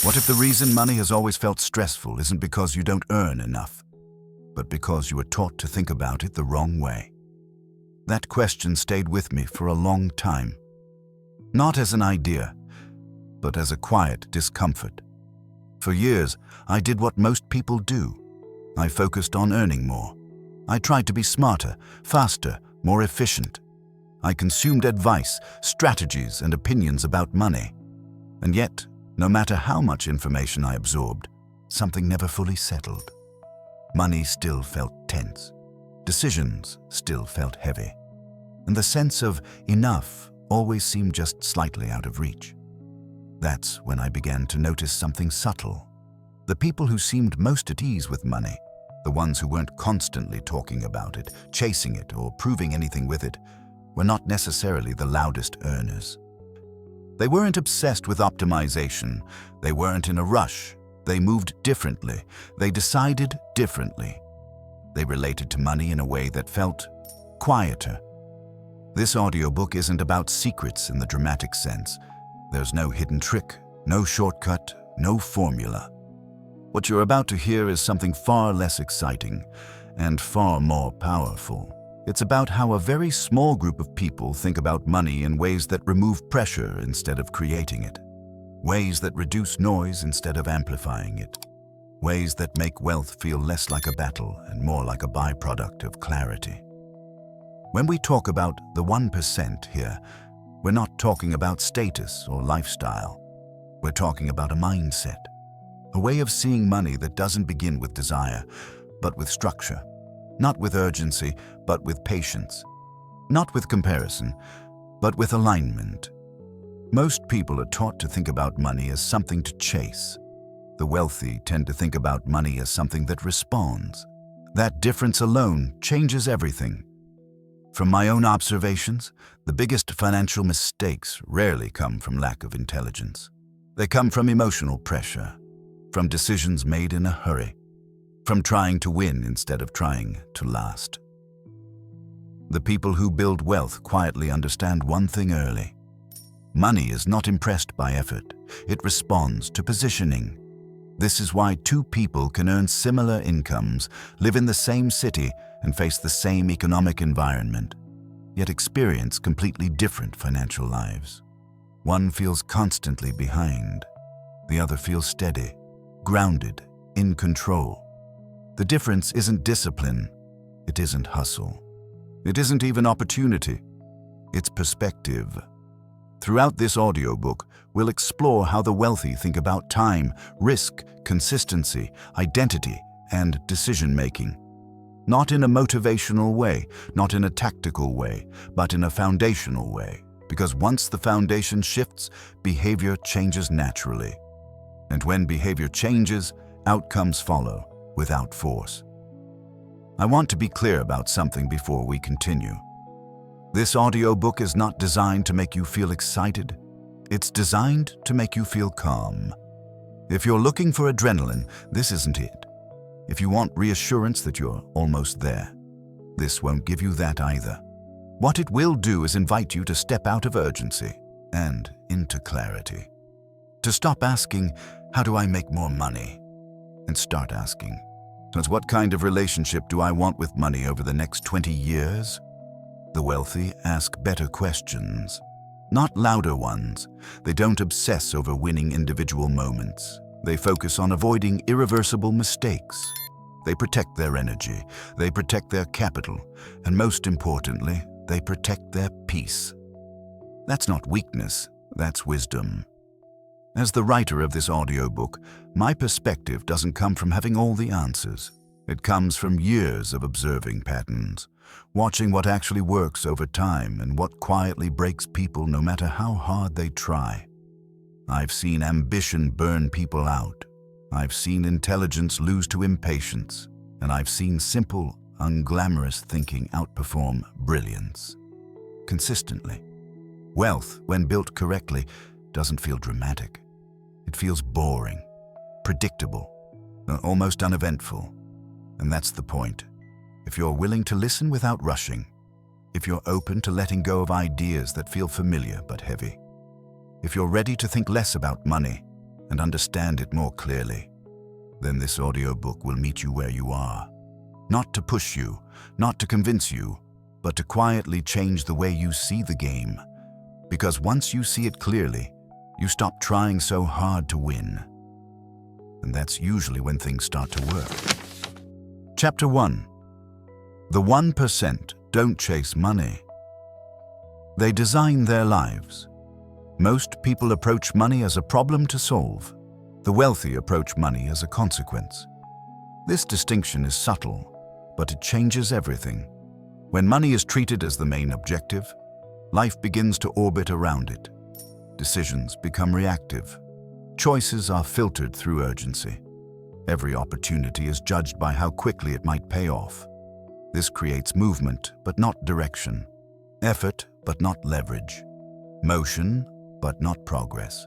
What if the reason money has always felt stressful isn't because you don't earn enough, but because you were taught to think about it the wrong way? That question stayed with me for a long time, not as an idea, but as a quiet discomfort. For years, I did what most people do. I focused on earning more. I tried to be smarter, faster, more efficient. I consumed advice, strategies, and opinions about money. And yet, no matter how much information I absorbed, something never fully settled. Money still felt tense. Decisions still felt heavy. And the sense of enough always seemed just slightly out of reach. That's when I began to notice something subtle. The people who seemed most at ease with money, the ones who weren't constantly talking about it, chasing it, or proving anything with it, were not necessarily the loudest earners. They weren't obsessed with optimization. They weren't in a rush. They moved differently. They decided differently. They related to money in a way that felt quieter. This audiobook isn't about secrets in the dramatic sense. There's no hidden trick, no shortcut, no formula. What you're about to hear is something far less exciting and far more powerful. It's about how a very small group of people think about money in ways that remove pressure instead of creating it. Ways that reduce noise instead of amplifying it. Ways that make wealth feel less like a battle and more like a byproduct of clarity. When we talk about the 1% here, we're not talking about status or lifestyle. We're talking about a mindset. A way of seeing money that doesn't begin with desire, but with structure. Not with urgency, but with patience. Not with comparison, but with alignment. Most people are taught to think about money as something to chase. The wealthy tend to think about money as something that responds. That difference alone changes everything. From my own observations, the biggest financial mistakes rarely come from lack of intelligence. They come from emotional pressure, from decisions made in a hurry, from trying to win instead of trying to last. The people who build wealth quietly understand one thing early. Money is not impressed by effort. It responds to positioning. This is why two people can earn similar incomes, live in the same city, and face the same economic environment, yet experience completely different financial lives. One feels constantly behind. The other feels steady, grounded, in control. The difference isn't discipline. It isn't hustle. It isn't even opportunity. It's perspective. Throughout this audiobook, we'll explore how the wealthy think about time, risk, consistency, identity, and decision-making. Not in a motivational way, not in a tactical way, but in a foundational way. Because once the foundation shifts, behavior changes naturally. And when behavior changes, outcomes follow, without force. I want to be clear about something before we continue. This audiobook is not designed to make you feel excited. It's designed to make you feel calm. If you're looking for adrenaline, this isn't it. If you want reassurance that you're almost there, this won't give you that either. What it will do is invite you to step out of urgency and into clarity. To stop asking, how do I make more money? And start asking, what kind of relationship do I want with money over the next 20 years? The wealthy ask better questions, not louder ones. They don't obsess over winning individual moments. They focus on avoiding irreversible mistakes. They protect their energy, they protect their capital, and most importantly, they protect their peace. That's not weakness, that's wisdom. As the writer of this audiobook, my perspective doesn't come from having all the answers. It comes from years of observing patterns, watching what actually works over time and what quietly breaks people no matter how hard they try. I've seen ambition burn people out. I've seen intelligence lose to impatience. And I've seen simple, unglamorous thinking outperform brilliance. Consistently. Wealth, when built correctly, doesn't feel dramatic. It feels boring, predictable, almost uneventful. And that's the point. If you're willing to listen without rushing, if you're open to letting go of ideas that feel familiar but heavy, if you're ready to think less about money and understand it more clearly, then this audiobook will meet you where you are. Not to push you, not to convince you, but to quietly change the way you see the game. Because once you see it clearly, you stop trying so hard to win. And that's usually when things start to work. Chapter 1. The 1% don't chase money. They design their lives. Most people approach money as a problem to solve. The wealthy approach money as a consequence. This distinction is subtle, but it changes everything. When money is treated as the main objective, life begins to orbit around it. Decisions become reactive. Choices are filtered through urgency. Every opportunity is judged by how quickly it might pay off. This creates movement, but not direction. Effort, but not leverage. Motion, but not progress.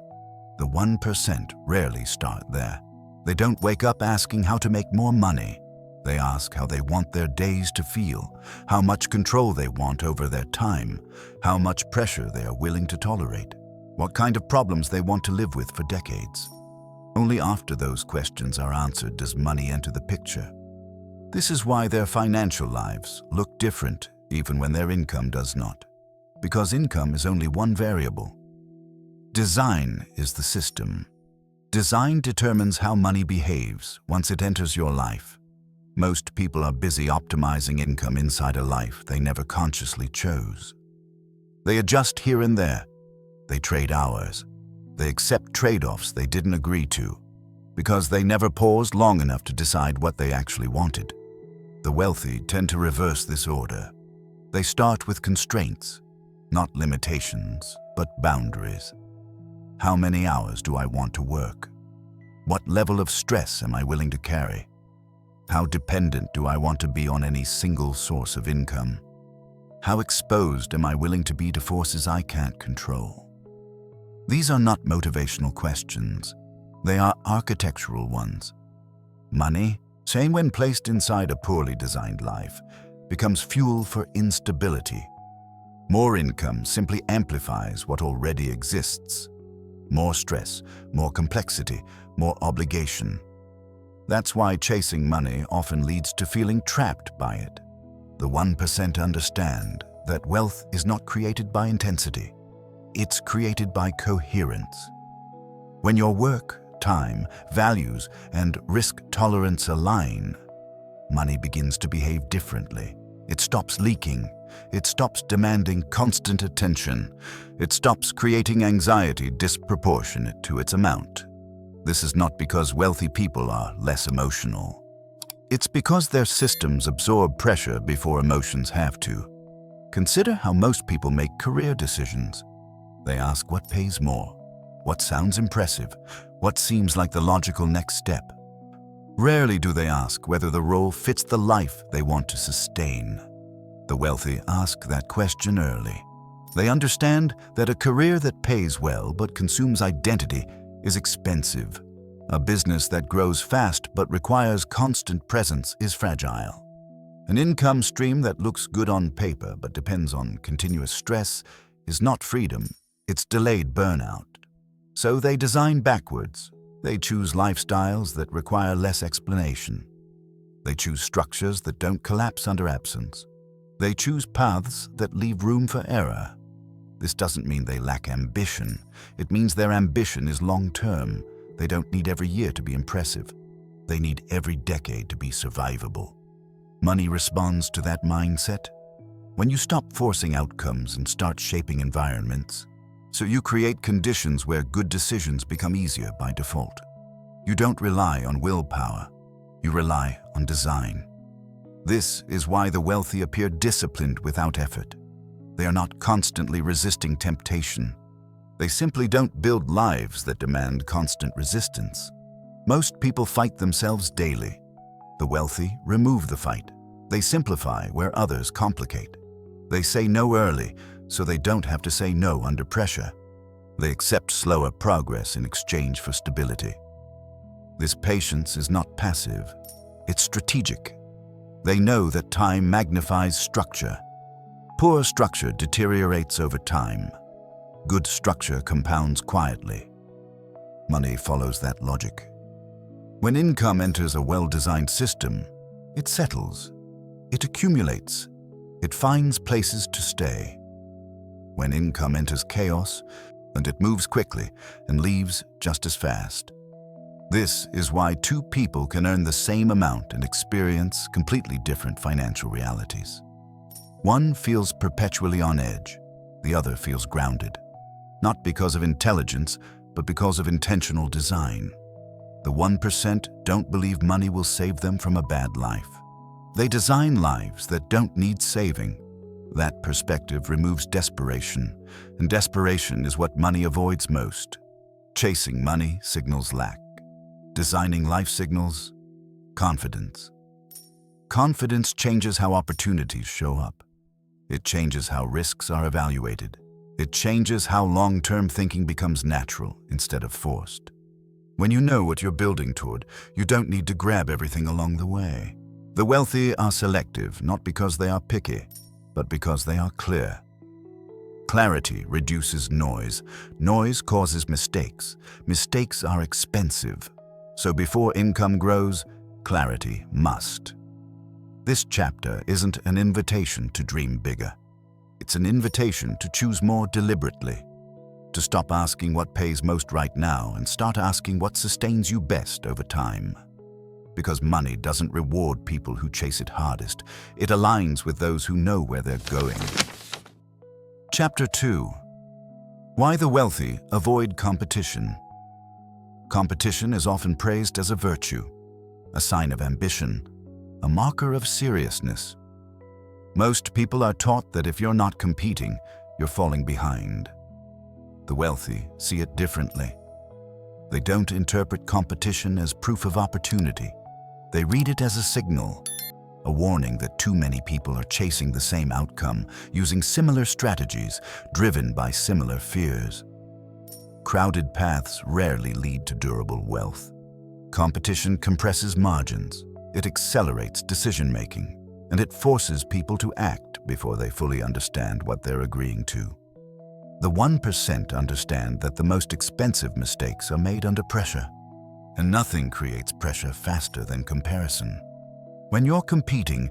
The 1% rarely start there. They don't wake up asking how to make more money. They ask how they want their days to feel, how much control they want over their time, how much pressure they are willing to tolerate, what kind of problems they want to live with for decades. Only after those questions are answered does money enter the picture. This is why their financial lives look different even when their income does not. Because income is only one variable. Design is the system. Design determines how money behaves once it enters your life. Most people are busy optimizing income inside a life they never consciously chose. They adjust here and there. They trade hours. They accept trade-offs they didn't agree to, because they never paused long enough to decide what they actually wanted. The wealthy tend to reverse this order. They start with constraints, not limitations, but boundaries. How many hours do I want to work? What level of stress am I willing to carry? How dependent do I want to be on any single source of income? How exposed am I willing to be to forces I can't control? These are not motivational questions. They are architectural ones. Money, same when placed inside a poorly designed life, becomes fuel for instability. More income simply amplifies what already exists. More stress, more complexity, more obligation. That's why chasing money often leads to feeling trapped by it. The 1% understand that wealth is not created by intensity. It's created by coherence. When your work, time, values, and risk tolerance align, money begins to behave differently. It stops leaking. It stops demanding constant attention. It stops creating anxiety disproportionate to its amount. This is not because wealthy people are less emotional. It's because their systems absorb pressure before emotions have to. Consider how most people make career decisions. They ask what pays more, what sounds impressive, what seems like the logical next step. Rarely do they ask whether the role fits the life they want to sustain. The wealthy ask that question early. They understand that a career that pays well but consumes identity is expensive. A business that grows fast but requires constant presence is fragile. An income stream that looks good on paper but depends on continuous stress is not freedom, it's delayed burnout. So they design backwards. They choose lifestyles that require less explanation. They choose structures that don't collapse under absence. They choose paths that leave room for error. This doesn't mean they lack ambition. It means their ambition is long-term. They don't need every year to be impressive. They need every decade to be survivable. Money responds to that mindset. When you stop forcing outcomes and start shaping environments, so you create conditions where good decisions become easier by default. You don't rely on willpower. You rely on design. This is why the wealthy appear disciplined without effort. They are not constantly resisting temptation. They simply don't build lives that demand constant resistance. Most people fight themselves daily. The wealthy remove the fight. They simplify where others complicate. They say no early, so they don't have to say no under pressure. They accept slower progress in exchange for stability. This patience is not passive. It's strategic. They know that time magnifies structure. Poor structure deteriorates over time. Good structure compounds quietly. Money follows that logic. When income enters a well-designed system, it settles, it accumulates, it finds places to stay. When income enters chaos, and it moves quickly and leaves just as fast. This is why two people can earn the same amount and experience completely different financial realities. One feels perpetually on edge, the other feels grounded, not because of intelligence, but because of intentional design. The 1% don't believe money will save them from a bad life. They design lives that don't need saving. That perspective removes desperation, and desperation is what money avoids most. Chasing money signals lack. Designing life signals confidence. Confidence changes how opportunities show up. It changes how risks are evaluated. It changes how long-term thinking becomes natural instead of forced. When you know what you're building toward, you don't need to grab everything along the way. The wealthy are selective, not because they are picky, but because they are clear. Clarity reduces noise. Noise causes mistakes. Mistakes are expensive. So before income grows, clarity must. This chapter isn't an invitation to dream bigger. It's an invitation to choose more deliberately, to stop asking what pays most right now and start asking what sustains you best over time. Because money doesn't reward people who chase it hardest. It aligns with those who know where they're going. Chapter 2. Why the wealthy avoid competition. Competition is often praised as a virtue, a sign of ambition, a marker of seriousness. Most people are taught that if you're not competing, you're falling behind. The wealthy see it differently. They don't interpret competition as proof of opportunity. They read it as a signal, a warning that too many people are chasing the same outcome, using similar strategies, driven by similar fears. Crowded paths rarely lead to durable wealth. Competition compresses margins, it accelerates decision-making, and it forces people to act before they fully understand what they're agreeing to. The 1% understand that the most expensive mistakes are made under pressure, and nothing creates pressure faster than comparison. When you're competing,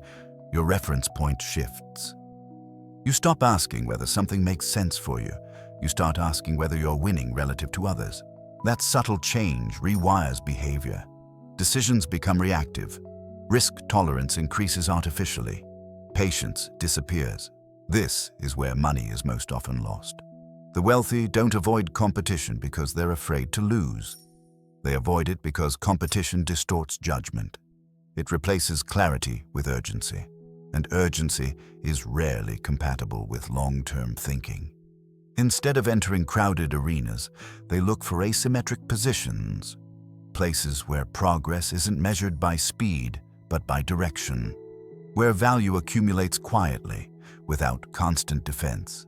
your reference point shifts. You stop asking whether something makes sense for you. You start asking whether you're winning relative to others. That subtle change rewires behavior. Decisions become reactive. Risk tolerance increases artificially. Patience disappears. This is where money is most often lost. The wealthy don't avoid competition because they're afraid to lose. They avoid it because competition distorts judgment. It replaces clarity with urgency, and urgency is rarely compatible with long-term thinking. Instead of entering crowded arenas, they look for asymmetric positions, places where progress isn't measured by speed, but by direction, where value accumulates quietly, without constant defense.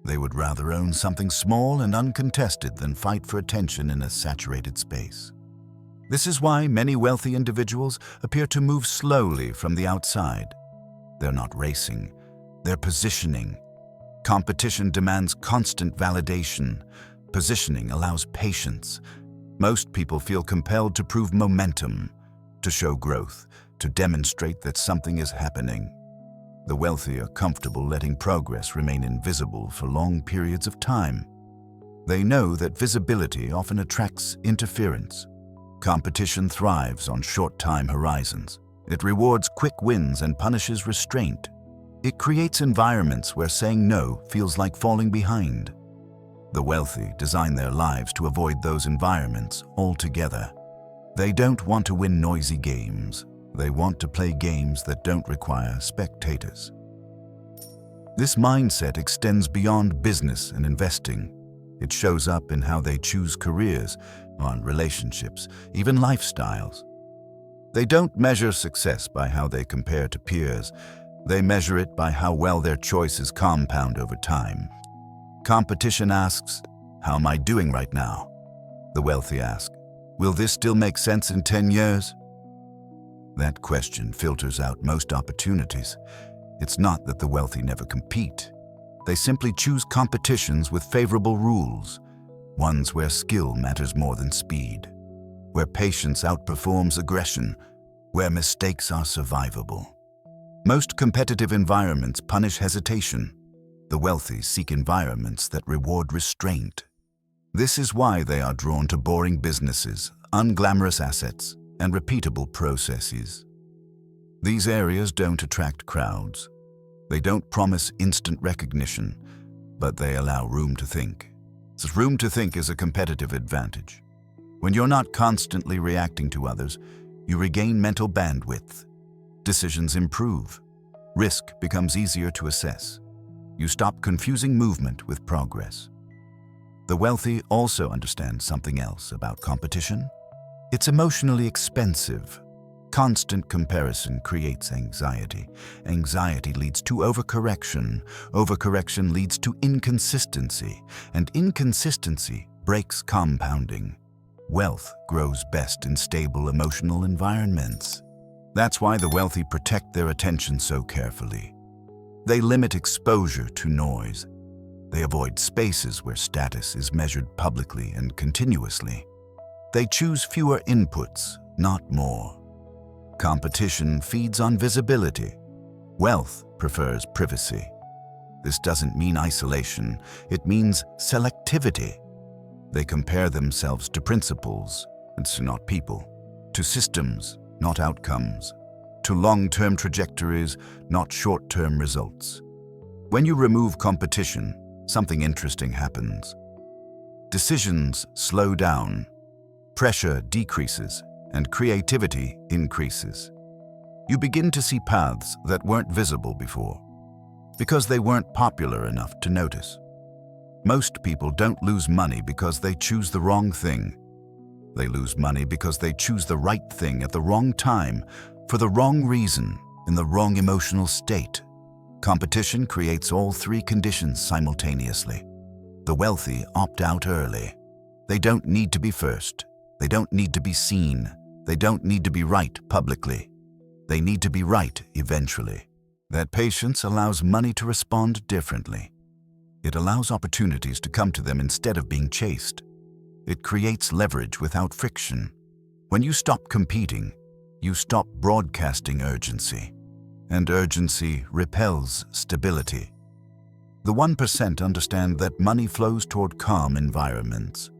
They would rather own something small and uncontested than fight for attention in a saturated space. This is why many wealthy individuals appear to move slowly from the outside. They're not racing, they're positioning. Competition demands constant validation. Positioning allows patience. Most people feel compelled to prove momentum, to show growth, to demonstrate that something is happening. The wealthy are comfortable letting progress remain invisible for long periods of time. They know that visibility often attracts interference. Competition thrives on short time horizons. It rewards quick wins and punishes restraint. It creates environments where saying no feels like falling behind. The wealthy design their lives to avoid those environments altogether. They don't want to win noisy games. They want to play games that don't require spectators. This mindset extends beyond business and investing. It shows up in how they choose careers, on relationships, even lifestyles. They don't measure success by how they compare to peers. They measure it by how well their choices compound over time. Competition asks, "How am I doing right now?" The wealthy ask, "Will this still make sense in 10 years?" That question filters out most opportunities. It's not that the wealthy never compete. They simply choose competitions with favorable rules. ones where skill matters more than speed, where patience outperforms aggression, where mistakes are survivable. Most competitive environments punish hesitation. The wealthy seek environments that reward restraint. This is why they are drawn to boring businesses, unglamorous assets, and repeatable processes. These areas don't attract crowds. They don't promise instant recognition, but they allow room to think. This room to think is a competitive advantage. When you're not constantly reacting to others, you regain mental bandwidth. Decisions improve. Risk becomes easier to assess. You stop confusing movement with progress. The wealthy also understand something else about competition. It's emotionally expensive. Constant comparison creates anxiety. Anxiety leads to overcorrection. Overcorrection leads to inconsistency, and inconsistency breaks compounding. Wealth grows best in stable emotional environments. That's why the wealthy protect their attention so carefully. They limit exposure to noise. They avoid spaces where status is measured publicly and continuously. They choose fewer inputs, not more. Competition feeds on visibility. Wealth prefers privacy. This doesn't mean isolation, it means selectivity. They compare themselves to principles, and to not people, to systems, not outcomes, to long-term trajectories, not short-term results. When you remove competition, something interesting happens. Decisions slow down, pressure decreases, and creativity increases. You begin to see paths that weren't visible before, because they weren't popular enough to notice. Most people don't lose money because they choose the wrong thing. They lose money because they choose the right thing at the wrong time, for the wrong reason, in the wrong emotional state. Competition creates all three conditions simultaneously. The wealthy opt out early. They don't need to be first. They don't need to be seen. They don't need to be right publicly. They need to be right eventually. That patience allows money to respond differently. It allows opportunities to come to them instead of being chased. It creates leverage without friction. When you stop competing, you stop broadcasting urgency. And urgency repels stability. The 1% understand that money flows toward calm environments.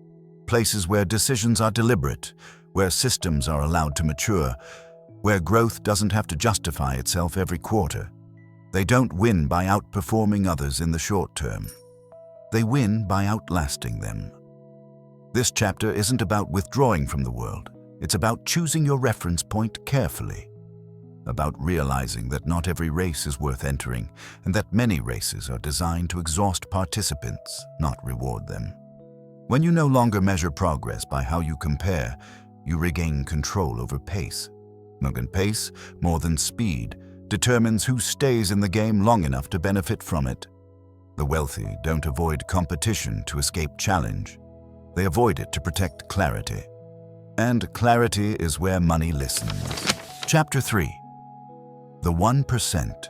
Places where decisions are deliberate, where systems are allowed to mature, where growth doesn't have to justify itself every quarter. They don't win by outperforming others in the short term. They win by outlasting them. This chapter isn't about withdrawing from the world. It's about choosing your reference point carefully. About realizing that not every race is worth entering, and that many races are designed to exhaust participants, not reward them. When you no longer measure progress by how you compare, you regain control over pace. Pace, more than speed, determines who stays in the game long enough to benefit from it. The wealthy don't avoid competition to escape challenge. They avoid it to protect clarity. And clarity is where money listens. Chapter 3. The 1%.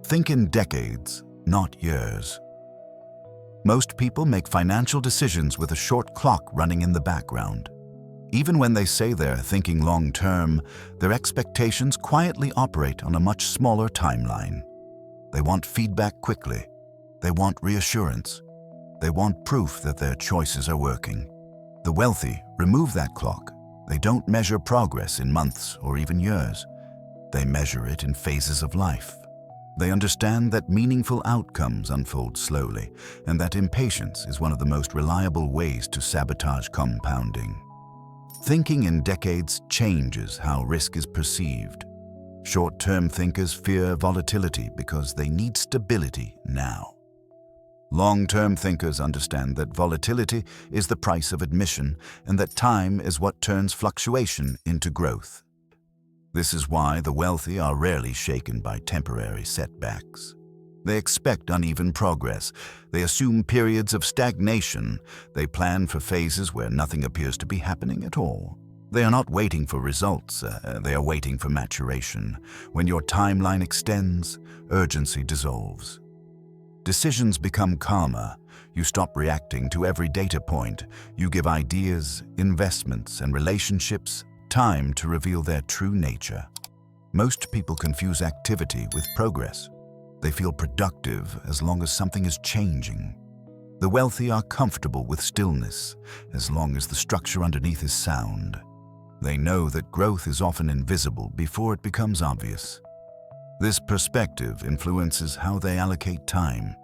Think in decades, not years. Most people make financial decisions with a short clock running in the background. Even when they say they're thinking long-term, their expectations quietly operate on a much smaller timeline. They want feedback quickly. They want reassurance. They want proof that their choices are working. The wealthy remove that clock. They don't measure progress in months or even years. They measure it in phases of life. They understand that meaningful outcomes unfold slowly, and that impatience is one of the most reliable ways to sabotage compounding. Thinking in decades changes how risk is perceived. Short-term thinkers fear volatility because they need stability now. Long-term thinkers understand that volatility is the price of admission and that time is what turns fluctuation into growth. This is why the wealthy are rarely shaken by temporary setbacks. They expect uneven progress. They assume periods of stagnation. They plan for phases where nothing appears to be happening at all. They are not waiting for results, they are waiting for maturation. When your timeline extends, urgency dissolves. Decisions become calmer. You stop reacting to every data point. You give ideas, investments, and relationships time to reveal their true nature. Most people confuse activity with progress. They feel productive as long as something is changing. The wealthy are comfortable with stillness as long as the structure underneath is sound. They know that growth is often invisible before it becomes obvious. This perspective influences how they allocate time.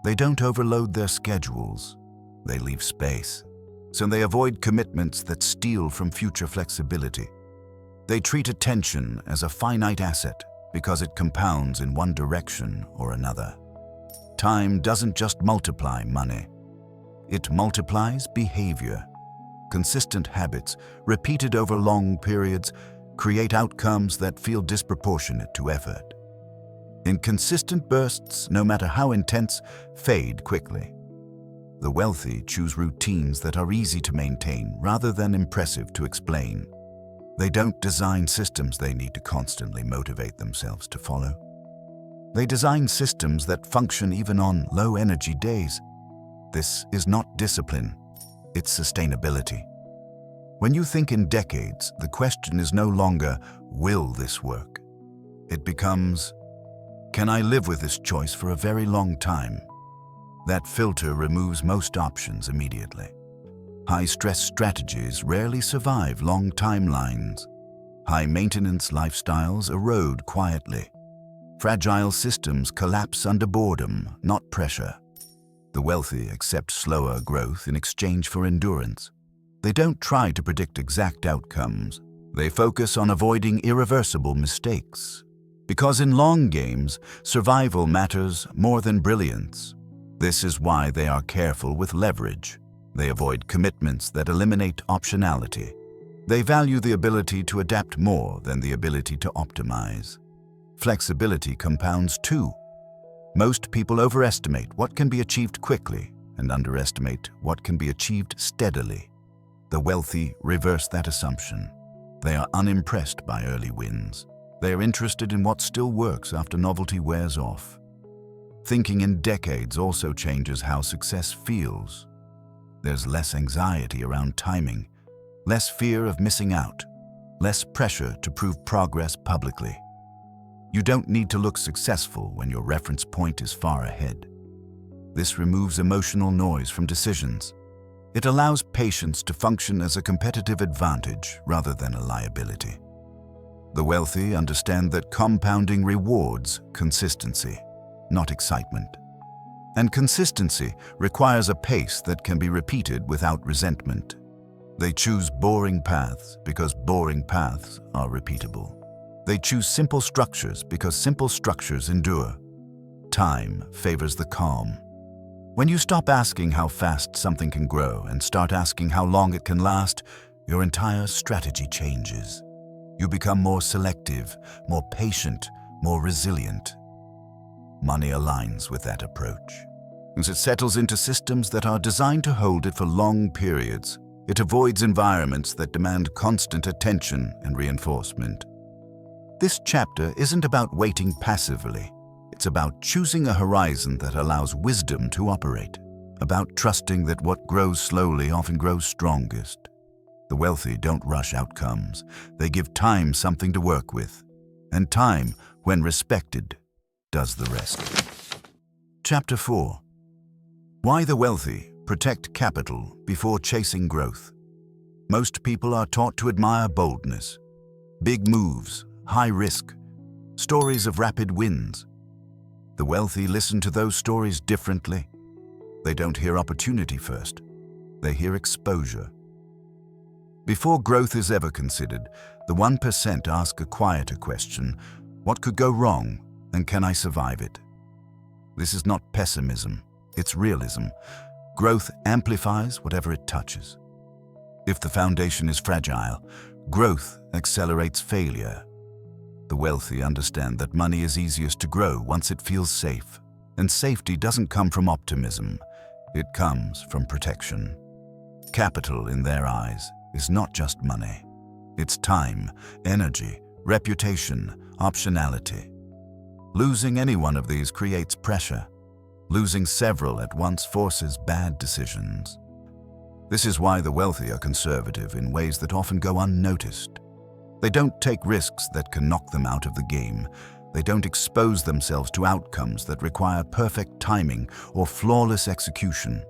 They don't overload their schedules. They leave space. So they avoid commitments that steal from future flexibility. They treat attention as a finite asset because it compounds in one direction or another. Time doesn't just multiply money. It multiplies behavior. Consistent habits, repeated over long periods, create outcomes that feel disproportionate to effort. Inconsistent bursts, no matter how intense, fade quickly. The wealthy choose routines that are easy to maintain rather than impressive to explain. They don't design systems they need to constantly motivate themselves to follow. They design systems that function even on low-energy days. This is not discipline, it's sustainability. When you think in decades, the question is no longer, will this work? It becomes, can I live with this choice for a very long time? That filter removes most options immediately. High-stress strategies rarely survive long timelines. High-maintenance lifestyles erode quietly. Fragile systems collapse under boredom, not pressure. The wealthy accept slower growth in exchange for endurance. They don't try to predict exact outcomes. They focus on avoiding irreversible mistakes. Because in long games, survival matters more than brilliance. This is why they are careful with leverage. They avoid commitments that eliminate optionality. They value the ability to adapt more than the ability to optimize. Flexibility compounds too. Most people overestimate what can be achieved quickly and underestimate what can be achieved steadily. The wealthy reverse that assumption. They are unimpressed by early wins. They are interested in what still works after novelty wears off. Thinking in decades also changes how success feels. There's less anxiety around timing, less fear of missing out, less pressure to prove progress publicly. You don't need to look successful when your reference point is far ahead. This removes emotional noise from decisions. It allows patience to function as a competitive advantage rather than a liability. The wealthy understand that compounding rewards consistency, not excitement. And consistency requires a pace that can be repeated without resentment. They choose boring paths because boring paths are repeatable. They choose simple structures because simple structures endure. Time favors the calm. When you stop asking how fast something can grow and start asking how long it can last, your entire strategy changes. You become more selective, more patient, more resilient. Money aligns with that approach. As it settles into systems that are designed to hold it for long periods, it avoids environments that demand constant attention and reinforcement. This chapter isn't about waiting passively. It's about choosing a horizon that allows wisdom to operate, about trusting that what grows slowly often grows strongest. The wealthy don't rush outcomes. They give time something to work with. And time, when respected, does the rest. Chapter 4. Why the wealthy protect capital before chasing growth. Most people are taught to admire boldness, big moves, high risk, stories of rapid wins. The wealthy listen to those stories differently. They don't hear opportunity first. They hear exposure. Before growth is ever considered, the 1% ask a quieter question: what could go wrong, and can I survive it? This is not pessimism, it's realism. Growth amplifies whatever it touches. If the foundation is fragile, growth accelerates failure. The wealthy understand that money is easiest to grow once it feels safe. And safety doesn't come from optimism, it comes from protection. Capital, in their eyes, is not just money. It's time, energy, reputation, optionality. Losing any one of these creates pressure. Losing several at once forces bad decisions. This is why the wealthy are conservative in ways that often go unnoticed. They don't take risks that can knock them out of the game. They don't expose themselves to outcomes that require perfect timing or flawless execution.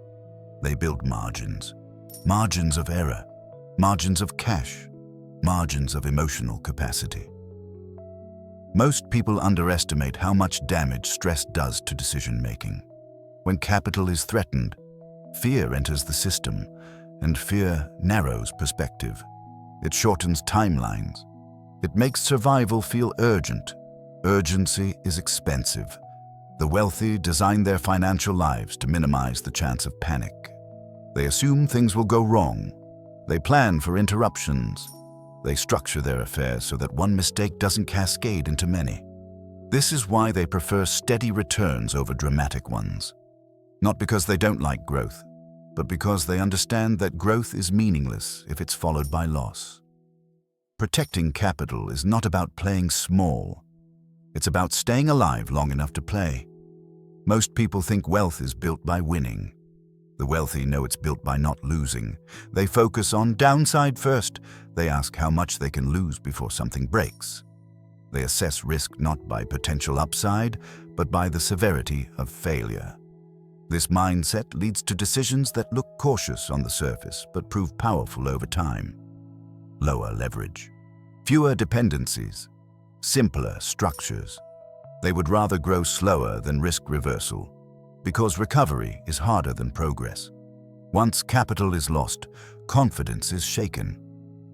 They build margins. Margins of error. Margins of cash. Margins of emotional capacity. Most people underestimate how much damage stress does to decision-making. When capital is threatened, fear enters the system, and fear narrows perspective. It shortens timelines. It makes survival feel urgent. Urgency is expensive. The wealthy design their financial lives to minimize the chance of panic. They assume things will go wrong. They plan for interruptions. They structure their affairs so that one mistake doesn't cascade into many. This is why they prefer steady returns over dramatic ones. Not because they don't like growth, but because they understand that growth is meaningless if it's followed by loss. Protecting capital is not about playing small. It's about staying alive long enough to play. Most people think wealth is built by winning. The wealthy know it's built by not losing. They focus on downside first. They ask how much they can lose before something breaks. They assess risk not by potential upside, but by the severity of failure. This mindset leads to decisions that look cautious on the surface but prove powerful over time. Lower leverage, fewer dependencies, simpler structures. They would rather grow slower than risk reversal, because recovery is harder than progress. Once capital is lost, confidence is shaken.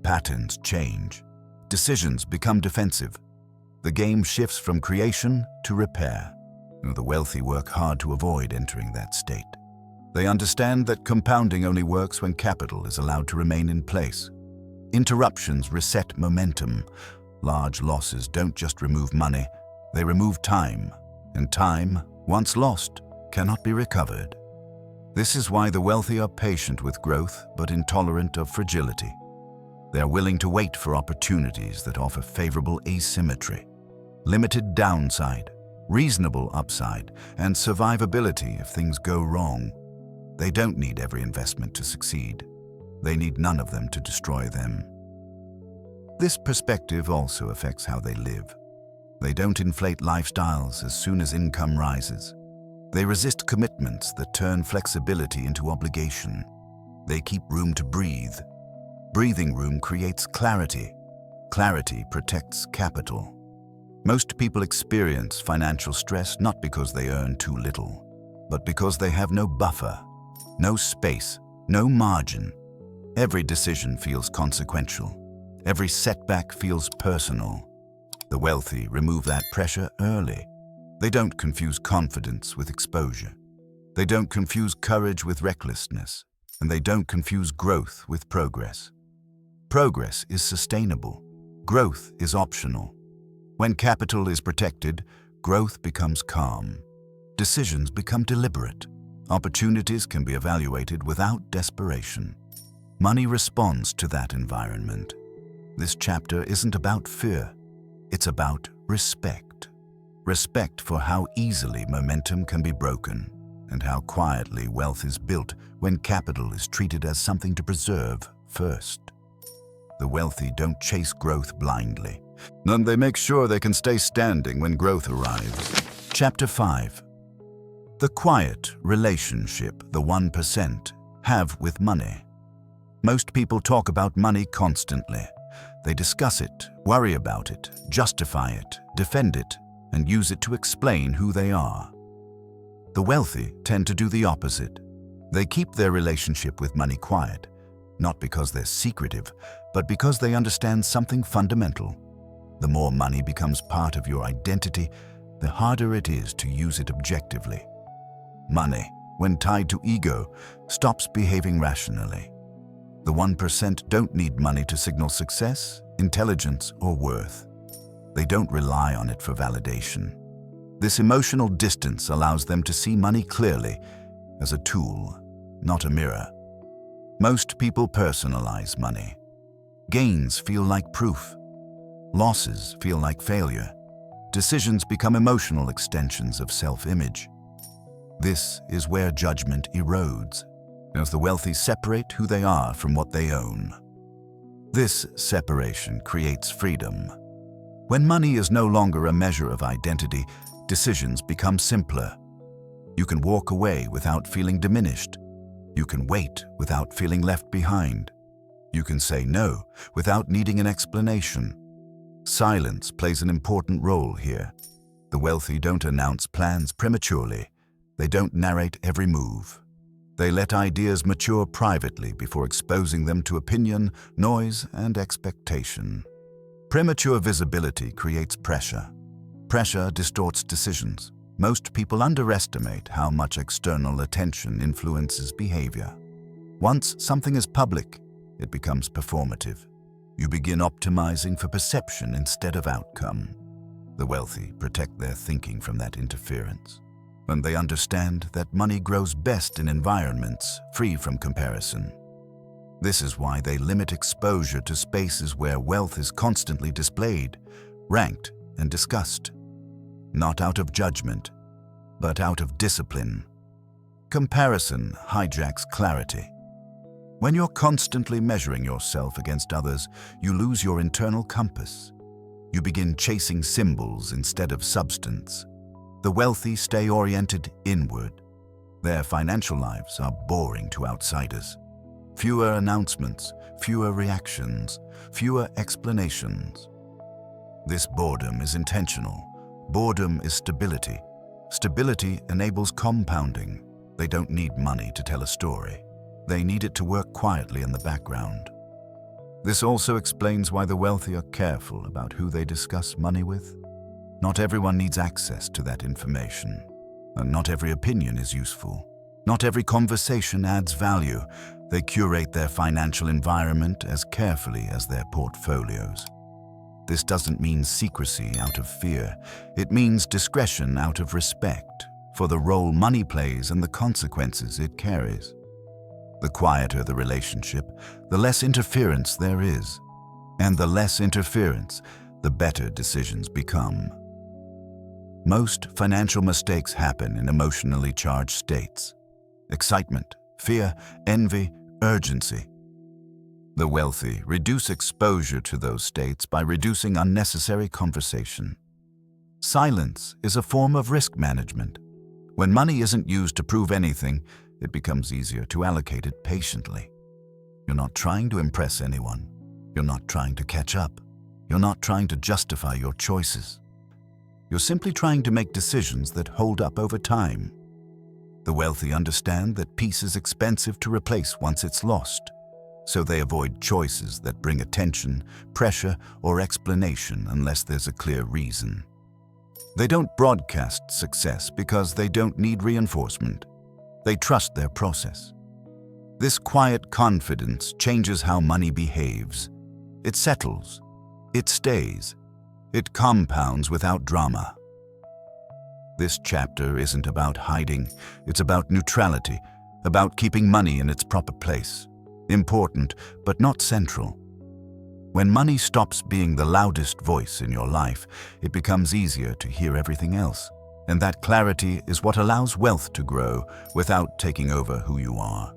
Patterns change. Decisions become defensive. The game shifts from creation to repair. The wealthy work hard to avoid entering that state. They understand that compounding only works when capital is allowed to remain in place. Interruptions reset momentum. Large losses don't just remove money, they remove time. And time, once lost, cannot be recovered. This is why the wealthy are patient with growth but intolerant of fragility. They are willing to wait for opportunities that offer favorable asymmetry, limited downside, reasonable upside, and survivability if things go wrong. They don't need every investment to succeed. They need none of them to destroy them. This perspective also affects how they live. They don't inflate lifestyles as soon as income rises. They resist commitments that turn flexibility into obligation. They keep room to breathe. Breathing room creates clarity. Clarity protects capital. Most people experience financial stress not because they earn too little, but because they have no buffer, no space, no margin. Every decision feels consequential. Every setback feels personal. The wealthy remove that pressure early. They don't confuse confidence with exposure. They don't confuse courage with recklessness, and they don't confuse growth with progress. Progress is sustainable. Growth is optional. When capital is protected, growth becomes calm. Decisions become deliberate. Opportunities can be evaluated without desperation. Money responds to that environment. This chapter isn't about fear. It's about respect. Respect for how easily momentum can be broken, and how quietly wealth is built when capital is treated as something to preserve first. The wealthy don't chase growth blindly. None, they make sure they can stay standing when growth arrives. Chapter 5. The quiet relationship the 1% have with money. Most people talk about money constantly. They discuss it, worry about it, justify it, defend it, and use it to explain who they are. The wealthy tend to do the opposite. They keep their relationship with money quiet, not because they're secretive, but because they understand something fundamental. The more money becomes part of your identity, the harder it is to use it objectively. Money, when tied to ego, stops behaving rationally. The 1% don't need money to signal success, intelligence, or worth. They don't rely on it for validation. This emotional distance allows them to see money clearly as a tool, not a mirror. Most people personalize money. Gains feel like proof. Losses feel like failure. Decisions become emotional extensions of self-image. This is where judgment erodes, as the wealthy separate who they are from what they own. This separation creates freedom. When money is no longer a measure of identity, decisions become simpler. You can walk away without feeling diminished. You can wait without feeling left behind. You can say no without needing an explanation. Silence plays an important role here. The wealthy don't announce plans prematurely. They don't narrate every move. They let ideas mature privately before exposing them to opinion, noise, and expectation. Premature visibility creates pressure. Pressure distorts decisions. Most people underestimate how much external attention influences behavior. Once something is public, it becomes performative. You begin optimizing for perception instead of outcome. The wealthy protect their thinking from that interference, and they understand that money grows best in environments free from comparison. This is why they limit exposure to spaces where wealth is constantly displayed, ranked, and discussed. Not out of judgment, but out of discipline. Comparison hijacks clarity. When you're constantly measuring yourself against others, you lose your internal compass. You begin chasing symbols instead of substance. The wealthy stay oriented inward. Their financial lives are boring to outsiders. Fewer announcements, fewer reactions, fewer explanations. This boredom is intentional. Boredom is stability. Stability enables compounding. They don't need money to tell a story. They need it to work quietly in the background. This also explains why the wealthy are careful about who they discuss money with. Not everyone needs access to that information, and not every opinion is useful. Not every conversation adds value. They curate their financial environment as carefully as their portfolios. This doesn't mean secrecy out of fear. It means discretion out of respect for the role money plays and the consequences it carries. The quieter the relationship, the less interference there is. And the less interference, the better decisions become. Most financial mistakes happen in emotionally charged states. Excitement, fear, envy, urgency. The wealthy reduce exposure to those states by reducing unnecessary conversation. Silence is a form of risk management. When money isn't used to prove anything, it becomes easier to allocate it patiently. You're not trying to impress anyone. You're not trying to catch up. You're not trying to justify your choices. You're simply trying to make decisions that hold up over time. The wealthy understand that peace is expensive to replace once it's lost, so they avoid choices that bring attention, pressure, or explanation unless there's a clear reason. They don't broadcast success because they don't need reinforcement. They trust their process. This quiet confidence changes how money behaves. It settles. It stays. It compounds without drama. This chapter isn't about hiding. It's about neutrality, about keeping money in its proper place. Important, but not central. When money stops being the loudest voice in your life, it becomes easier to hear everything else. And that clarity is what allows wealth to grow without taking over who you are.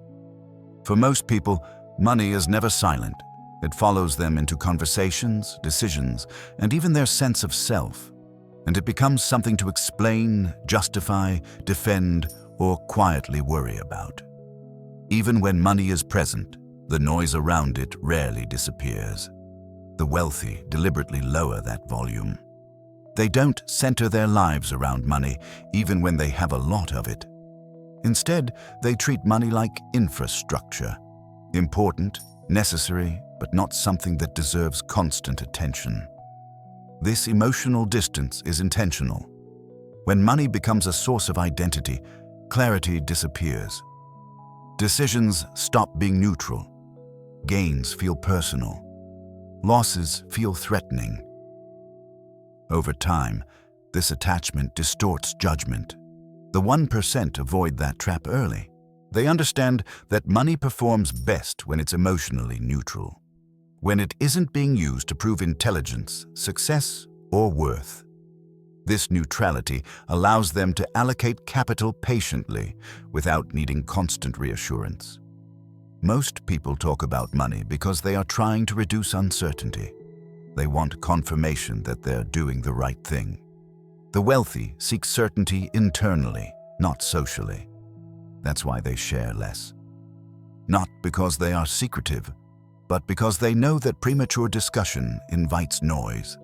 For most people, money is never silent. It follows them into conversations, decisions, and even their sense of self. And it becomes something to explain, justify, defend, or quietly worry about. Even when money is present, the noise around it rarely disappears. The wealthy deliberately lower that volume. They don't center their lives around money, even when they have a lot of it. Instead, they treat money like infrastructure. Important, necessary, but not something that deserves constant attention. This emotional distance is intentional. When money becomes a source of identity, clarity disappears. Decisions stop being neutral. Gains feel personal. Losses feel threatening. Over time, this attachment distorts judgment. The 1% avoid that trap early. They understand that money performs best when it's emotionally neutral, when it isn't being used to prove intelligence, success, or worth. This neutrality allows them to allocate capital patiently without needing constant reassurance. Most people talk about money because they are trying to reduce uncertainty. They want confirmation that they're doing the right thing. The wealthy seek certainty internally, not socially. That's why they share less. Not because they are secretive, but because they know that premature discussion invites noise.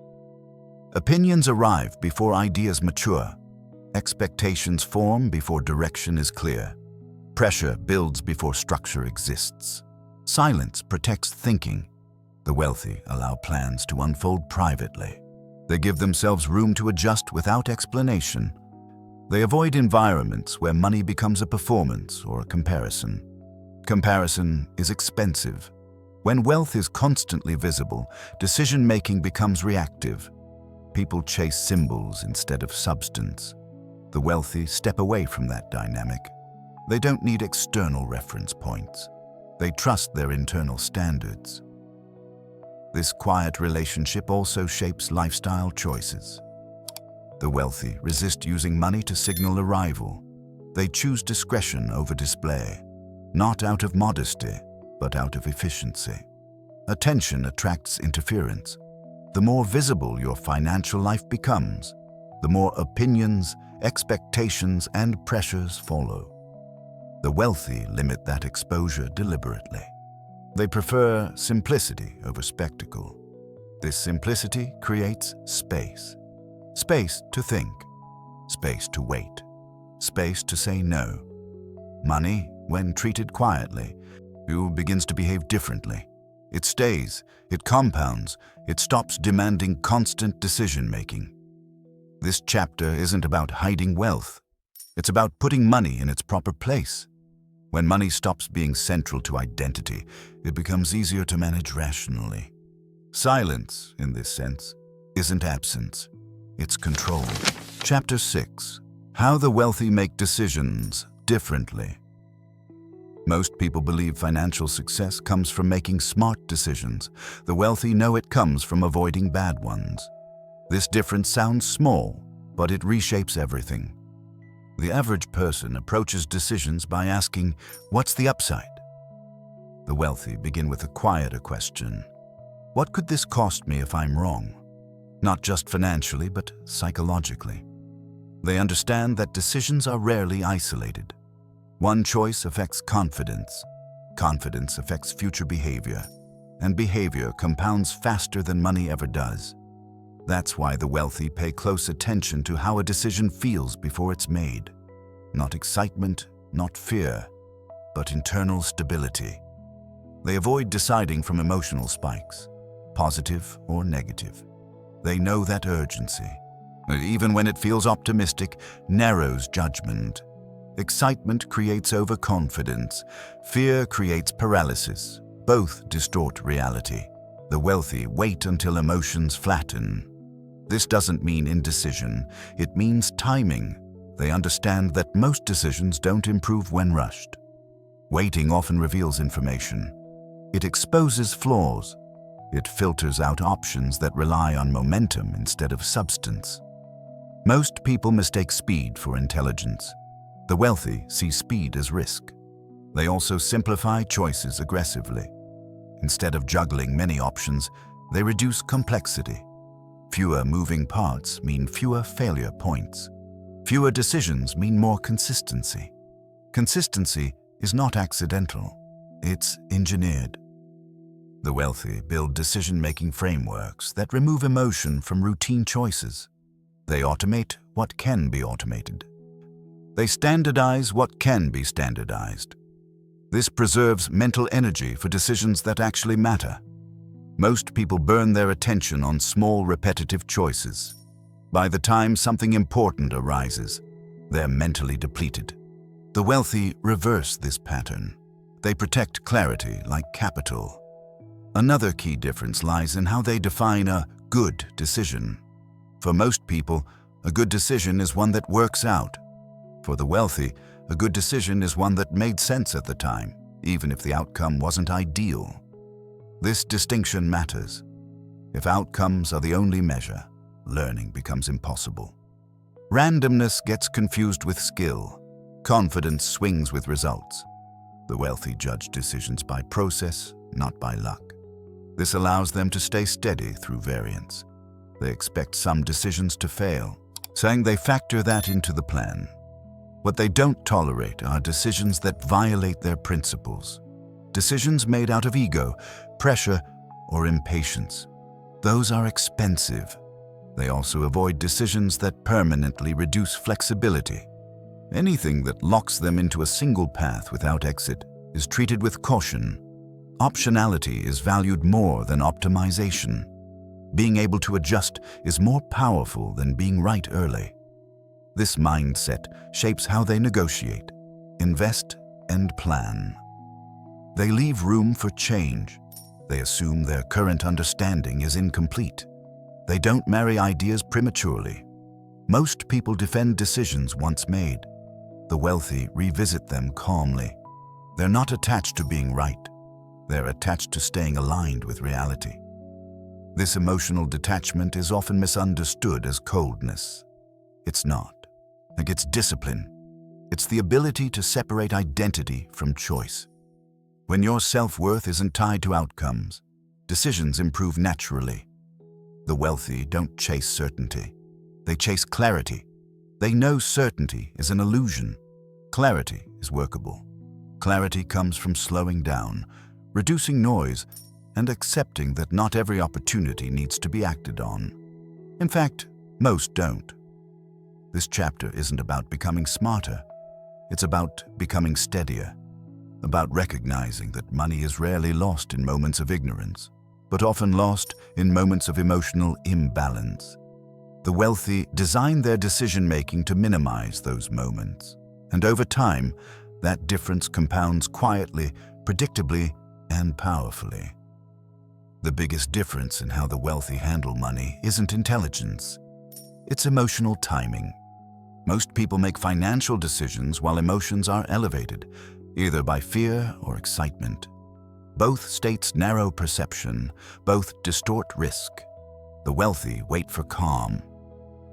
Opinions arrive before ideas mature. Expectations form before direction is clear. Pressure builds before structure exists. Silence protects thinking. The wealthy allow plans to unfold privately. They give themselves room to adjust without explanation. They avoid environments where money becomes a performance or a comparison. Comparison is expensive. When wealth is constantly visible, decision-making becomes reactive. People chase symbols instead of substance. The wealthy step away from that dynamic. They don't need external reference points. They trust their internal standards. This quiet relationship also shapes lifestyle choices. The wealthy resist using money to signal arrival. They choose discretion over display, not out of modesty, but out of efficiency. Attention attracts interference. The more visible your financial life becomes, the more opinions, expectations, and pressures follow. The wealthy limit that exposure deliberately. They prefer simplicity over spectacle. This simplicity creates space. Space to think, space to wait, space to say no. Money, when treated quietly, begins to behave differently. It stays, it compounds, it stops demanding constant decision-making. This chapter isn't about hiding wealth. It's about putting money in its proper place. When money stops being central to identity, it becomes easier to manage rationally. Silence, in this sense, isn't absence. It's control. Chapter 6. How the wealthy make decisions differently. Most people believe financial success comes from making smart decisions. The wealthy know it comes from avoiding bad ones. This difference sounds small, but it reshapes everything. The average person approaches decisions by asking, "What's the upside?" The wealthy begin with a quieter question. What could this cost me if I'm wrong? Not just financially, but psychologically. They understand that decisions are rarely isolated. One choice affects confidence. Confidence affects future behavior. And behavior compounds faster than money ever does. That's why the wealthy pay close attention to how a decision feels before it's made. Not excitement, not fear, but internal stability. They avoid deciding from emotional spikes, positive or negative. They know that urgency, even when it feels optimistic, narrows judgment. Excitement creates overconfidence. Fear creates paralysis. Both distort reality. The wealthy wait until emotions flatten. This doesn't mean indecision. It means timing. They understand that most decisions don't improve when rushed. Waiting often reveals information. It exposes flaws. It filters out options that rely on momentum instead of substance. Most people mistake speed for intelligence. The wealthy see speed as risk. They also simplify choices aggressively. Instead of juggling many options, they reduce complexity. Fewer moving parts mean fewer failure points. Fewer decisions mean more consistency. Consistency is not accidental. It's engineered. The wealthy build decision-making frameworks that remove emotion from routine choices. They automate what can be automated. They standardize what can be standardized. This preserves mental energy for decisions that actually matter. Most people burn their attention on small, repetitive choices. By the time something important arises, they're mentally depleted. The wealthy reverse this pattern. They protect clarity like capital. Another key difference lies in how they define a good decision. For most people, a good decision is one that works out. For the wealthy, a good decision is one that made sense at the time, even if the outcome wasn't ideal. This distinction matters. If outcomes are the only measure, learning becomes impossible. Randomness gets confused with skill. Confidence swings with results. The wealthy judge decisions by process, not by luck. This allows them to stay steady through variance. They expect some decisions to fail, saying they factor that into the plan. What they don't tolerate are decisions that violate their principles. Decisions made out of ego, pressure, or impatience. Those are expensive. They also avoid decisions that permanently reduce flexibility. Anything that locks them into a single path without exit is treated with caution. Optionality is valued more than optimization. Being able to adjust is more powerful than being right early. This mindset shapes how they negotiate, invest, and plan. They leave room for change. They assume their current understanding is incomplete. They don't marry ideas prematurely. Most people defend decisions once made. The wealthy revisit them calmly. They're not attached to being right. They're attached to staying aligned with reality. This emotional detachment is often misunderstood as coldness. It's not. It's discipline. It's the ability to separate identity from choice. When your self-worth isn't tied to outcomes, decisions improve naturally. The wealthy don't chase certainty. They chase clarity. They know certainty is an illusion. Clarity is workable. Clarity comes from slowing down, reducing noise, and accepting that not every opportunity needs to be acted on. In fact, most don't. This chapter isn't about becoming smarter. It's about becoming steadier, about recognizing that money is rarely lost in moments of ignorance, but often lost in moments of emotional imbalance. The wealthy design their decision-making to minimize those moments, and over time, that difference compounds quietly, predictably, and powerfully. The biggest difference in how the wealthy handle money isn't intelligence. It's emotional timing. Most people make financial decisions while emotions are elevated, either by fear or excitement. Both states narrow perception, both distort risk. The wealthy wait for calm.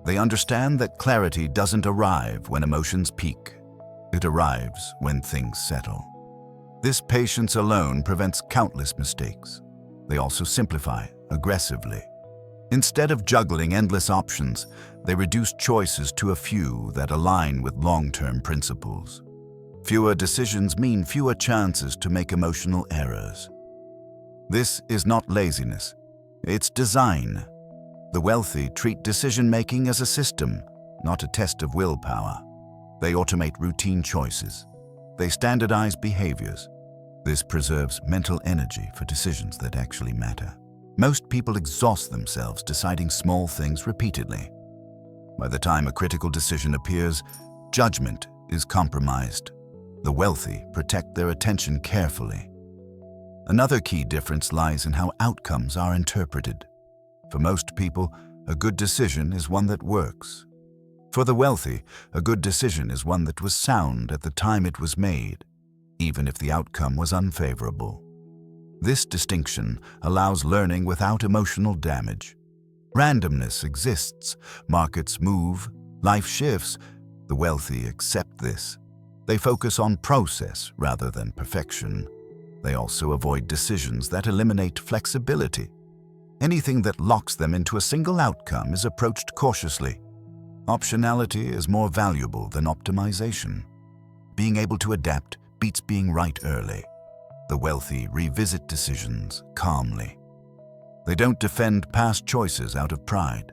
They understand that clarity doesn't arrive when emotions peak. It arrives when things settle. This patience alone prevents countless mistakes. They also simplify aggressively. Instead of juggling endless options, they reduce choices to a few that align with long-term principles. Fewer decisions mean fewer chances to make emotional errors. This is not laziness, it's design. The wealthy treat decision-making as a system, not a test of willpower. They automate routine choices. They standardize behaviors. This preserves mental energy for decisions that actually matter. Most people exhaust themselves deciding small things repeatedly. By the time a critical decision appears, judgment is compromised. The wealthy protect their attention carefully. Another key difference lies in how outcomes are interpreted. For most people, a good decision is one that works. For the wealthy, a good decision is one that was sound at the time it was made, even if the outcome was unfavorable. This distinction allows learning without emotional damage. Randomness exists, markets move, life shifts. The wealthy accept this. They focus on process rather than perfection. They also avoid decisions that eliminate flexibility. Anything that locks them into a single outcome is approached cautiously. Optionality is more valuable than optimization. Being able to adapt beats being right early. The wealthy revisit decisions calmly. They don't defend past choices out of pride.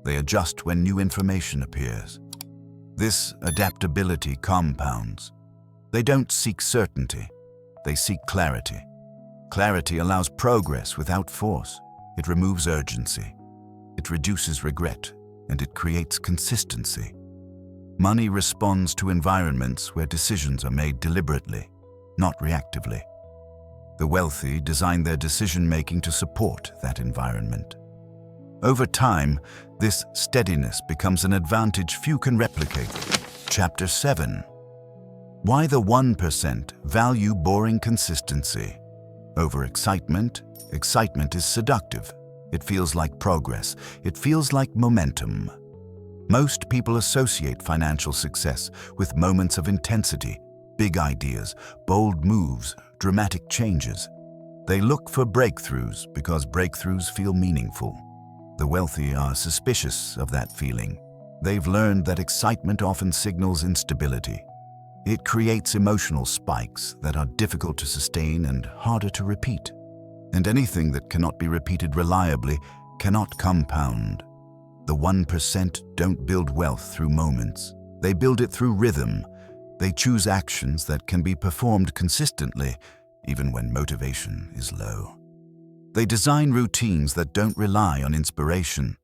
They adjust when new information appears. This adaptability compounds. They don't seek certainty. They seek clarity. Clarity allows progress without force. It removes urgency. It reduces regret, and it creates consistency. Money responds to environments where decisions are made deliberately, not reactively. The wealthy design their decision-making to support that environment. Over time, this steadiness becomes an advantage few can replicate. Chapter 7. Why the 1% value boring consistency. Over excitement. Excitement is seductive. It feels like progress. It feels like momentum. Most people associate financial success with moments of intensity, big ideas, bold moves, dramatic changes. They look for breakthroughs because breakthroughs feel meaningful. The wealthy are suspicious of that feeling. They've learned that excitement often signals instability. It creates emotional spikes that are difficult to sustain and harder to repeat. And anything that cannot be repeated reliably cannot compound. The 1% don't build wealth through moments. They build it through rhythm. They choose actions that can be performed consistently, even when motivation is low. They design routines that don't rely on inspiration.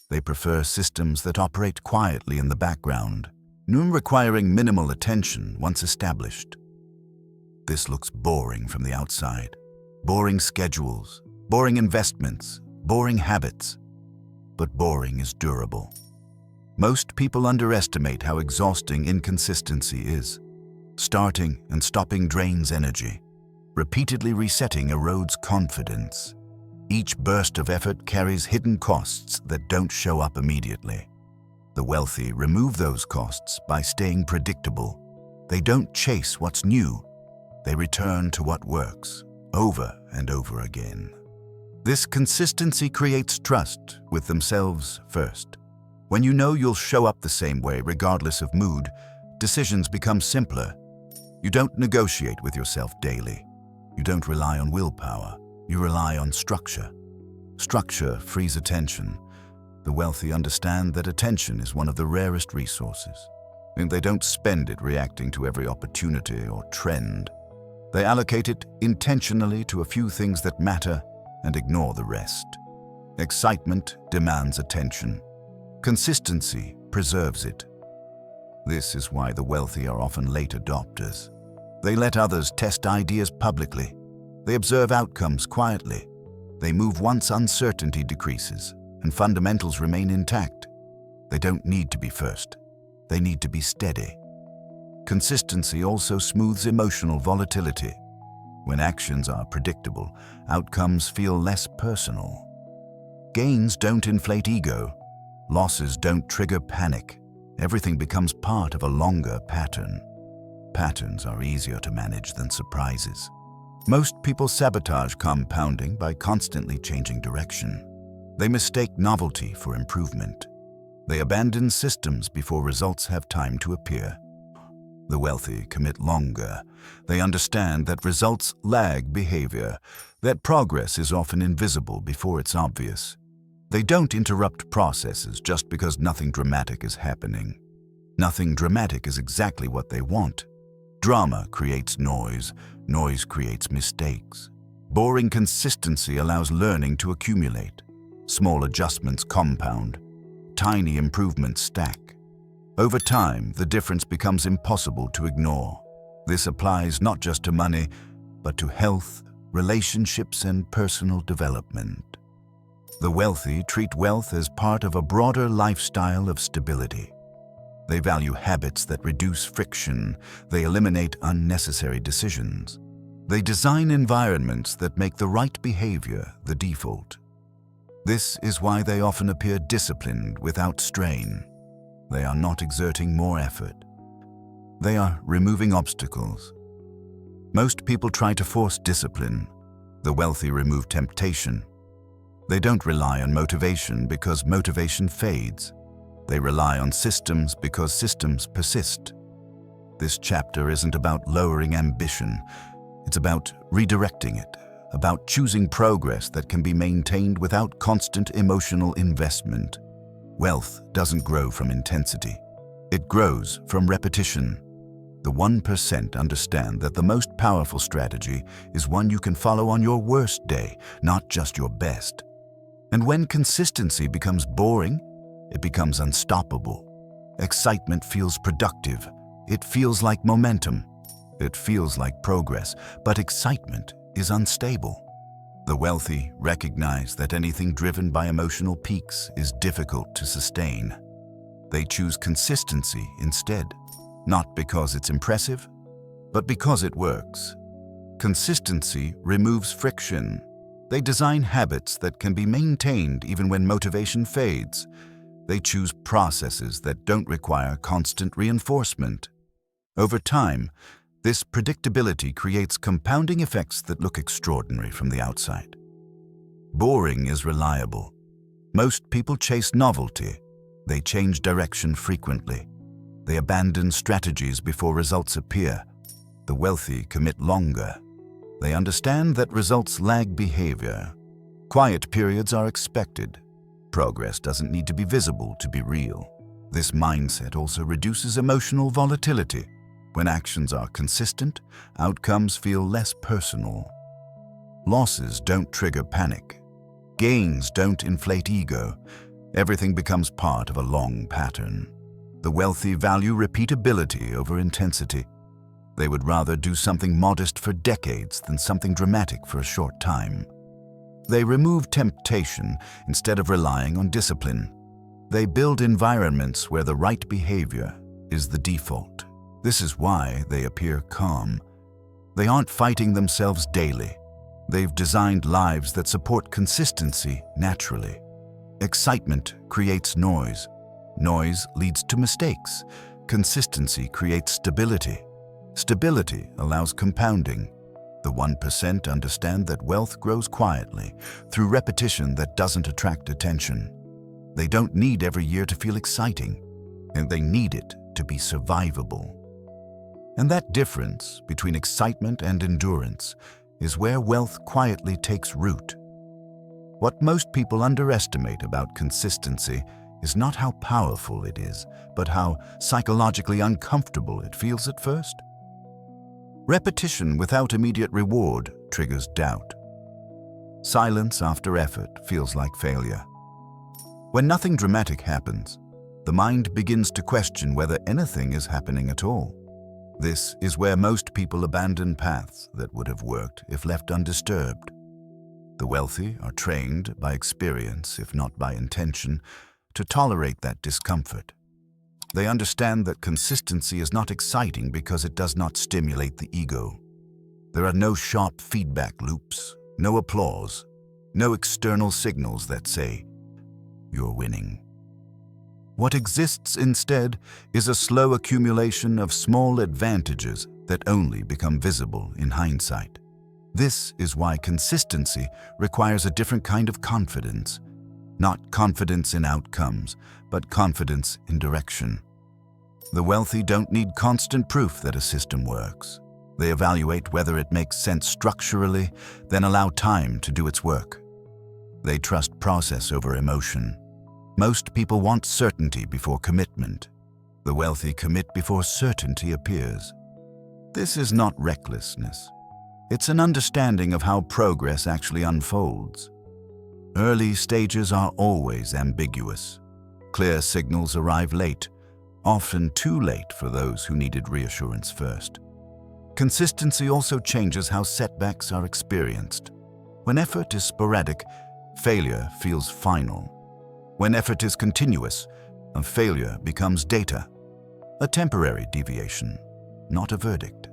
They prefer systems that operate quietly in the background, requiring minimal attention once established. This looks boring from the outside. Boring schedules, boring investments, boring habits. But boring is durable. Most people underestimate how exhausting inconsistency is. Starting and stopping drains energy. Repeatedly resetting erodes confidence. Each burst of effort carries hidden costs that don't show up immediately. The wealthy remove those costs by staying predictable. They don't chase what's new. They return to what works, over and over again. This consistency creates trust with themselves first. When you know you'll show up the same way regardless of mood, decisions become simpler. You don't negotiate with yourself daily. You don't rely on willpower. You rely on structure. Structure frees attention. The wealthy understand that attention is one of the rarest resources, and they don't spend it reacting to every opportunity or trend. They allocate it intentionally to a few things that matter and ignore the rest. Excitement demands attention. Consistency preserves it. This is why the wealthy are often late adopters. They let others test ideas publicly. They observe outcomes quietly. They move once uncertainty decreases and fundamentals remain intact. They don't need to be first. They need to be steady. Consistency also smooths emotional volatility. When actions are predictable, outcomes feel less personal. Gains don't inflate ego. Losses don't trigger panic. Everything becomes part of a longer pattern. Patterns are easier to manage than surprises. Most people sabotage compounding by constantly changing direction. They mistake novelty for improvement. They abandon systems before results have time to appear. The wealthy commit longer. They understand that results lag behavior, that progress is often invisible before it's obvious. They don't interrupt processes just because nothing dramatic is happening. Nothing dramatic is exactly what they want. Drama creates noise. Noise creates mistakes. Boring consistency allows learning to accumulate. Small adjustments compound. Tiny improvements stack. Over time, the difference becomes impossible to ignore. This applies not just to money, but to health, relationships, and personal development. The wealthy treat wealth as part of a broader lifestyle of stability. They value habits that reduce friction. They eliminate unnecessary decisions. They design environments that make the right behavior the default. This is why they often appear disciplined without strain. They are not exerting more effort. They are removing obstacles. Most people try to force discipline. The wealthy remove temptation. They don't rely on motivation because motivation fades. They rely on systems because systems persist. This chapter isn't about lowering ambition. It's about redirecting it, about choosing progress that can be maintained without constant emotional investment. Wealth doesn't grow from intensity. It grows from repetition. The 1% understand that the most powerful strategy is one you can follow on your worst day, not just your best. And when consistency becomes boring, it becomes unstoppable. Excitement feels productive. It feels like momentum. It feels like progress, but excitement is unstable. The wealthy recognize that anything driven by emotional peaks is difficult to sustain. They choose consistency instead, not because it's impressive, but because it works. Consistency removes friction. They design habits that can be maintained even when motivation fades. They choose processes that don't require constant reinforcement. Over time, this predictability creates compounding effects that look extraordinary from the outside. Boring is reliable. Most people chase novelty. They change direction frequently. They abandon strategies before results appear. The wealthy commit longer. They understand that results lag behavior. Quiet periods are expected. Progress doesn't need to be visible to be real. This mindset also reduces emotional volatility. When actions are consistent, outcomes feel less personal. Losses don't trigger panic. Gains don't inflate ego. Everything becomes part of a long pattern. The wealthy value repeatability over intensity. They would rather do something modest for decades than something dramatic for a short time. They remove temptation instead of relying on discipline. They build environments where the right behavior is the default. This is why they appear calm. They aren't fighting themselves daily. They've designed lives that support consistency naturally. Excitement creates noise. Noise leads to mistakes. Consistency creates stability. Stability allows compounding. The 1% understand that wealth grows quietly, through repetition that doesn't attract attention. They don't need every year to feel exciting, and they need it to be survivable. And that difference between excitement and endurance is where wealth quietly takes root. What most people underestimate about consistency is not how powerful it is, but how psychologically uncomfortable it feels at first. Repetition without immediate reward triggers doubt. Silence after effort feels like failure. When nothing dramatic happens, the mind begins to question whether anything is happening at all. This is where most people abandon paths that would have worked if left undisturbed. The wealthy are trained by experience, if not by intention, to tolerate that discomfort. They understand that consistency is not exciting because it does not stimulate the ego. There are no sharp feedback loops, no applause, no external signals that say, "You're winning." What exists instead is a slow accumulation of small advantages that only become visible in hindsight. This is why consistency requires a different kind of confidence. Not confidence in outcomes, but confidence in direction. The wealthy don't need constant proof that a system works. They evaluate whether it makes sense structurally, then allow time to do its work. They trust process over emotion. Most people want certainty before commitment. The wealthy commit before certainty appears. This is not recklessness. It's an understanding of how progress actually unfolds. Early stages are always ambiguous. Clear signals arrive late, often too late for those who needed reassurance first. Consistency also changes how setbacks are experienced. When effort is sporadic, failure feels final. When effort is continuous, a failure becomes data, a temporary deviation, not a verdict.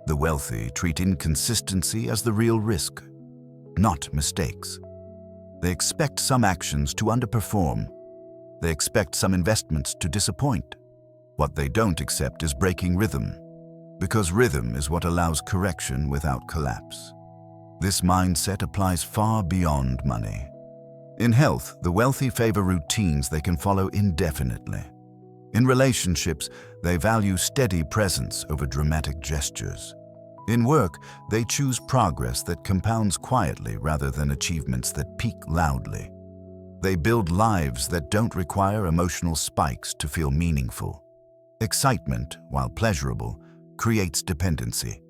The wealthy treat inconsistency as the real risk, not mistakes. They expect some actions to underperform. They expect some investments to disappoint. What they don't accept is breaking rhythm, because rhythm is what allows correction without collapse. This mindset applies far beyond money. In health, the wealthy favor routines they can follow indefinitely. In relationships, they value steady presence over dramatic gestures. In work, they choose progress that compounds quietly rather than achievements that peak loudly. They build lives that don't require emotional spikes to feel meaningful. Excitement, while pleasurable, creates dependency.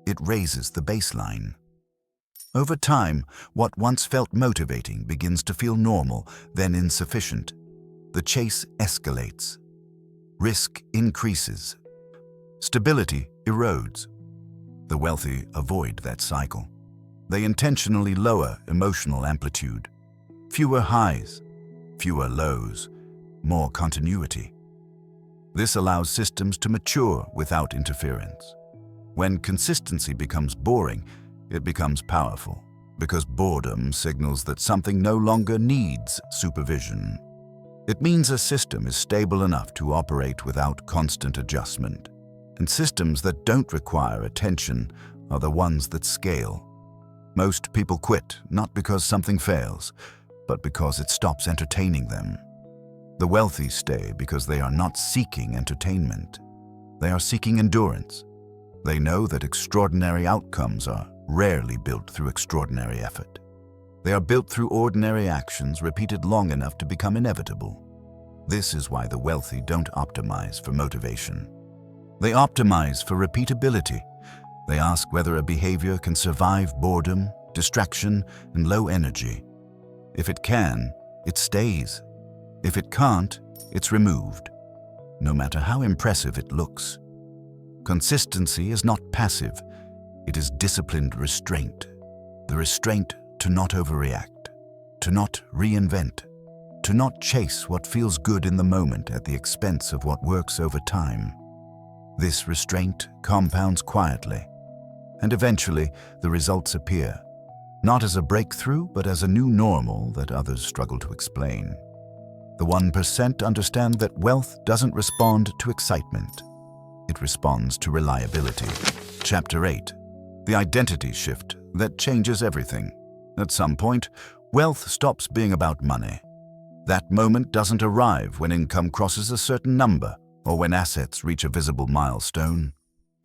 It raises the baseline. Over time, what once felt motivating begins to feel normal, then insufficient. The chase escalates. Risk increases. Stability erodes. The wealthy avoid that cycle. They intentionally lower emotional amplitude. Fewer highs, fewer lows, more continuity. This allows systems to mature without interference. When consistency becomes boring, it becomes powerful, because boredom signals that something no longer needs supervision. It means a system is stable enough to operate without constant adjustment. And systems that don't require attention are the ones that scale. Most people quit not because something fails, but because it stops entertaining them. The wealthy stay because they are not seeking entertainment. They are seeking endurance. They know that extraordinary outcomes are rarely built through extraordinary effort. They are built through ordinary actions repeated long enough to become inevitable. This is why the wealthy don't optimize for motivation. They optimize for repeatability. They ask whether a behavior can survive boredom, distraction, and low energy. If it can, it stays. If it can't, it's removed, no matter how impressive it looks. Consistency is not passive. It is disciplined restraint. The restraint to not overreact, to not reinvent, to not chase what feels good in the moment at the expense of what works over time. This restraint compounds quietly, and eventually the results appear, not as a breakthrough, but as a new normal that others struggle to explain. The 1% understand that wealth doesn't respond to excitement. It responds to reliability. Chapter 8. The identity shift that changes everything. At some point, wealth stops being about money. That moment doesn't arrive when income crosses a certain number or when assets reach a visible milestone.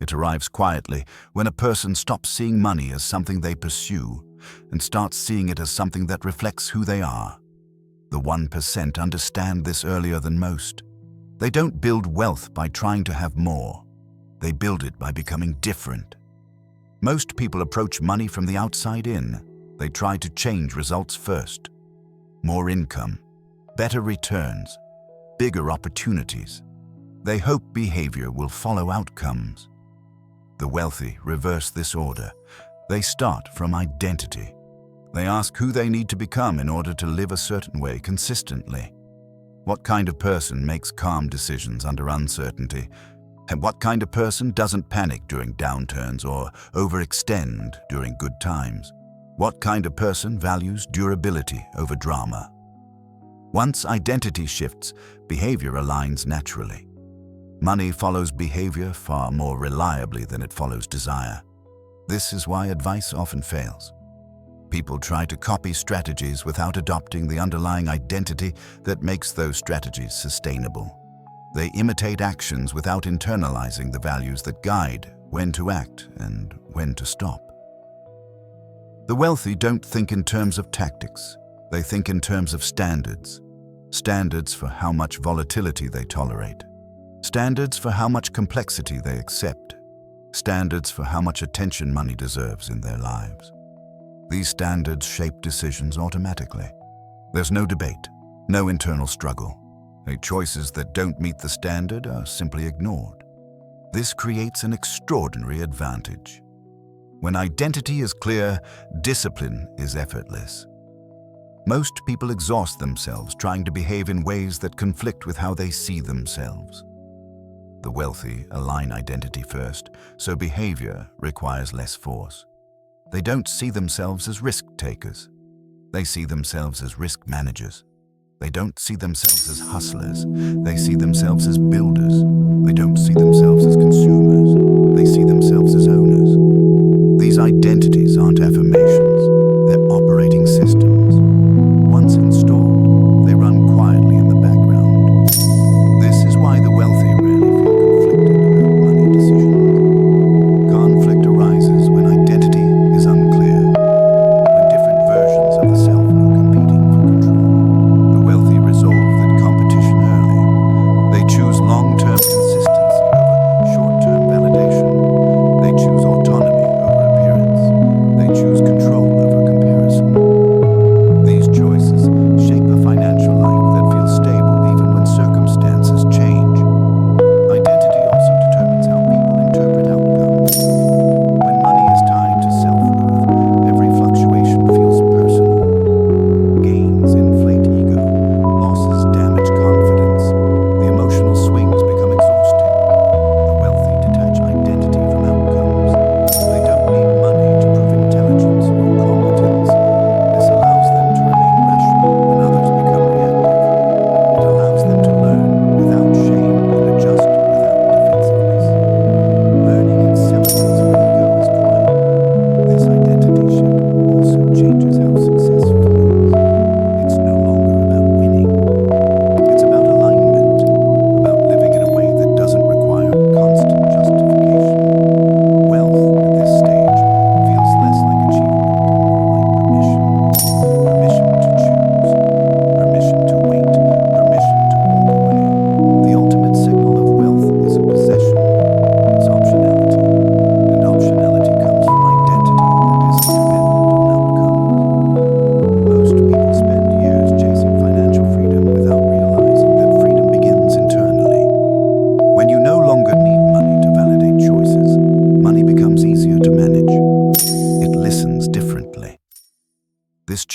It arrives quietly when a person stops seeing money as something they pursue and starts seeing it as something that reflects who they are. The 1% understand this earlier than most. They don't build wealth by trying to have more. They build it by becoming different. Most people approach money from the outside in. They try to change results first. More income, better returns, bigger opportunities. They hope behavior will follow outcomes. The wealthy reverse this order. They start from identity. They ask who they need to become in order to live a certain way consistently. What kind of person makes calm decisions under uncertainty? And what kind of person doesn't panic during downturns or overextend during good times? What kind of person values durability over drama? Once identity shifts, behavior aligns naturally. Money follows behavior far more reliably than it follows desire. This is why advice often fails. People try to copy strategies without adopting the underlying identity that makes those strategies sustainable. They imitate actions without internalizing the values that guide when to act and when to stop. The wealthy don't think in terms of tactics. They think in terms of standards. Standards for how much volatility they tolerate. Standards for how much complexity they accept. Standards for how much attention money deserves in their lives. These standards shape decisions automatically. There's no debate, no internal struggle. Choices that don't meet the standard are simply ignored. This creates an extraordinary advantage. When identity is clear, discipline is effortless. Most people exhaust themselves trying to behave in ways that conflict with how they see themselves. The wealthy align identity first, so behavior requires less force. They don't see themselves as risk takers. They see themselves as risk managers. They don't see themselves as hustlers. They see themselves as builders. They don't see themselves as consumers. They see themselves as owners. These identities aren't affirmations. They're operating systems. Once installed, they run quietly in the background. This is why the wealthy rarely feel conflicted about money decisions. Conflict arises when identity is unclear, when different versions of the self are competing for control. The wealthy resolve that competition early. They choose long-term consistency over short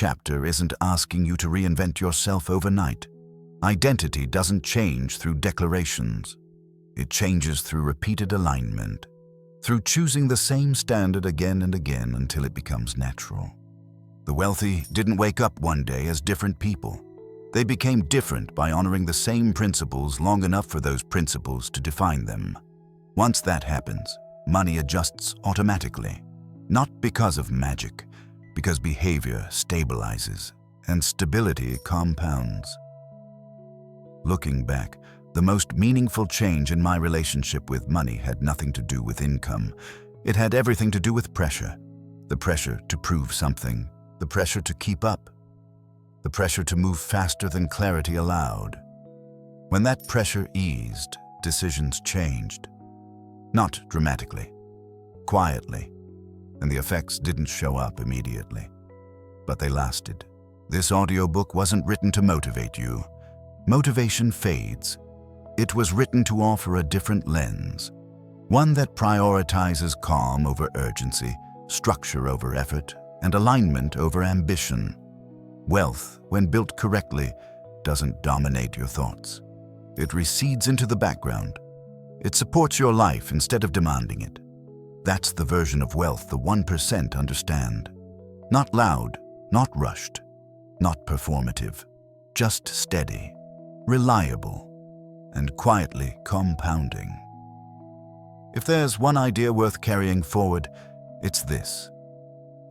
chapter isn't asking you to reinvent yourself overnight. Identity doesn't change through declarations. It changes through repeated alignment, through choosing the same standard again and again until it becomes natural. The wealthy didn't wake up one day as different people. They became different by honoring the same principles long enough for those principles to define them. Once that happens, money adjusts automatically, not because of magic, because behavior stabilizes and stability compounds. Looking back, the most meaningful change in my relationship with money had nothing to do with income. It had everything to do with pressure. The pressure to prove something, the pressure to keep up, the pressure to move faster than clarity allowed. When that pressure eased, decisions changed. Not dramatically, quietly, and the effects didn't show up immediately, but they lasted. This audiobook wasn't written to motivate you. Motivation fades. It was written to offer a different lens, one that prioritizes calm over urgency, structure over effort, and alignment over ambition. Wealth, when built correctly, doesn't dominate your thoughts. It recedes into the background. It supports your life instead of demanding it. That's the version of wealth the 1% understand. Not loud, not rushed, not performative, just steady, reliable, and quietly compounding. If there's one idea worth carrying forward, it's this.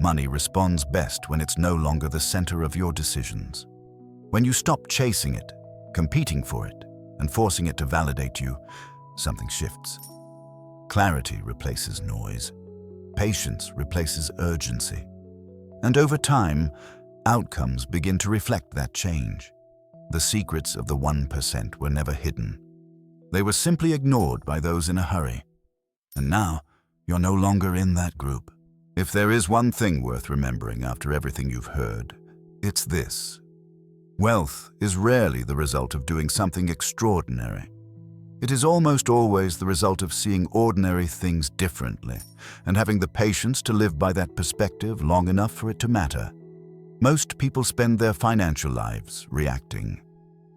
Money responds best when it's no longer the center of your decisions. When you stop chasing it, competing for it, and forcing it to validate you, something shifts. Clarity replaces noise. Patience replaces urgency. And over time, outcomes begin to reflect that change. The secrets of the 1% were never hidden. They were simply ignored by those in a hurry. And now, you're no longer in that group. If there is one thing worth remembering after everything you've heard, it's this. Wealth is rarely the result of doing something extraordinary. It is almost always the result of seeing ordinary things differently and having the patience to live by that perspective long enough for it to matter. Most people spend their financial lives reacting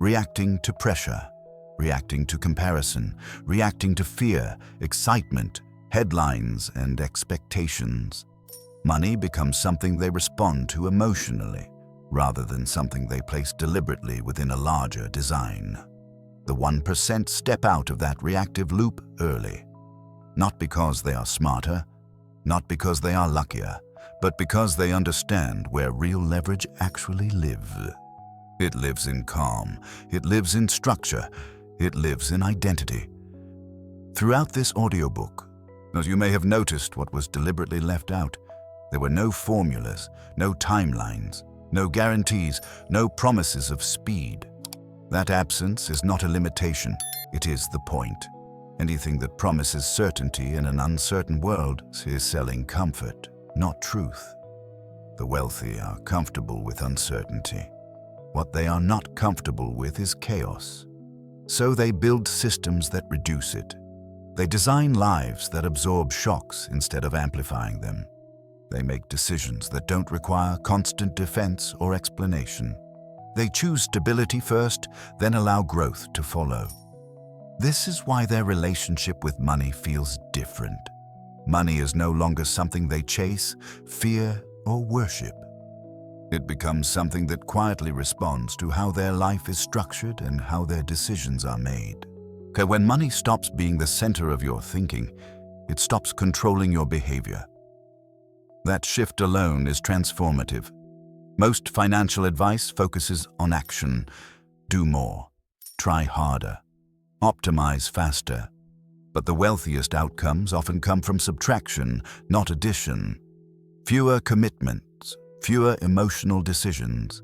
to pressure, reacting to comparison, reacting to fear, excitement, headlines, and expectations. Money becomes something they respond to emotionally, rather than something they place deliberately within a larger design. The 1% step out of that reactive loop early, not because they are smarter, not because they are luckier, but because they understand where real leverage actually lives. It lives in calm, it lives in structure, it lives in identity. Throughout this audiobook, as you may have noticed what was deliberately left out, there were no formulas, no timelines, no guarantees, no promises of speed. That absence is not a limitation, it is the point. Anything that promises certainty in an uncertain world is selling comfort, not truth. The wealthy are comfortable with uncertainty. What they are not comfortable with is chaos. So they build systems that reduce it. They design lives that absorb shocks instead of amplifying them. They make decisions that don't require constant defense or explanation. They choose stability first, then allow growth to follow. This is why their relationship with money feels different. Money is no longer something they chase, fear, or worship. It becomes something that quietly responds to how their life is structured and how their decisions are made. When money stops being the center of your thinking, it stops controlling your behavior. That shift alone is transformative. Most financial advice focuses on action. Do more. Try harder. Optimize faster. But the wealthiest outcomes often come from subtraction, not addition. Fewer commitments, fewer emotional decisions,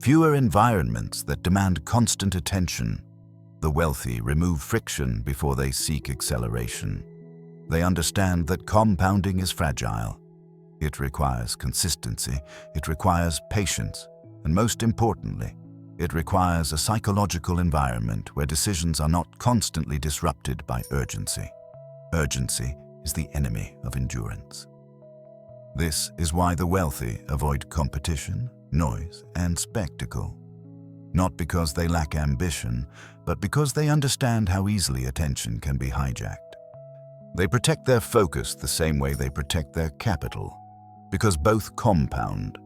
fewer environments that demand constant attention. The wealthy remove friction before they seek acceleration. They understand that compounding is fragile. It requires consistency, it requires patience, and most importantly, it requires a psychological environment where decisions are not constantly disrupted by urgency. Urgency is the enemy of endurance. This is why the wealthy avoid competition, noise, and spectacle. Not because they lack ambition, but because they understand how easily attention can be hijacked. They protect their focus the same way they protect their capital, because both compound.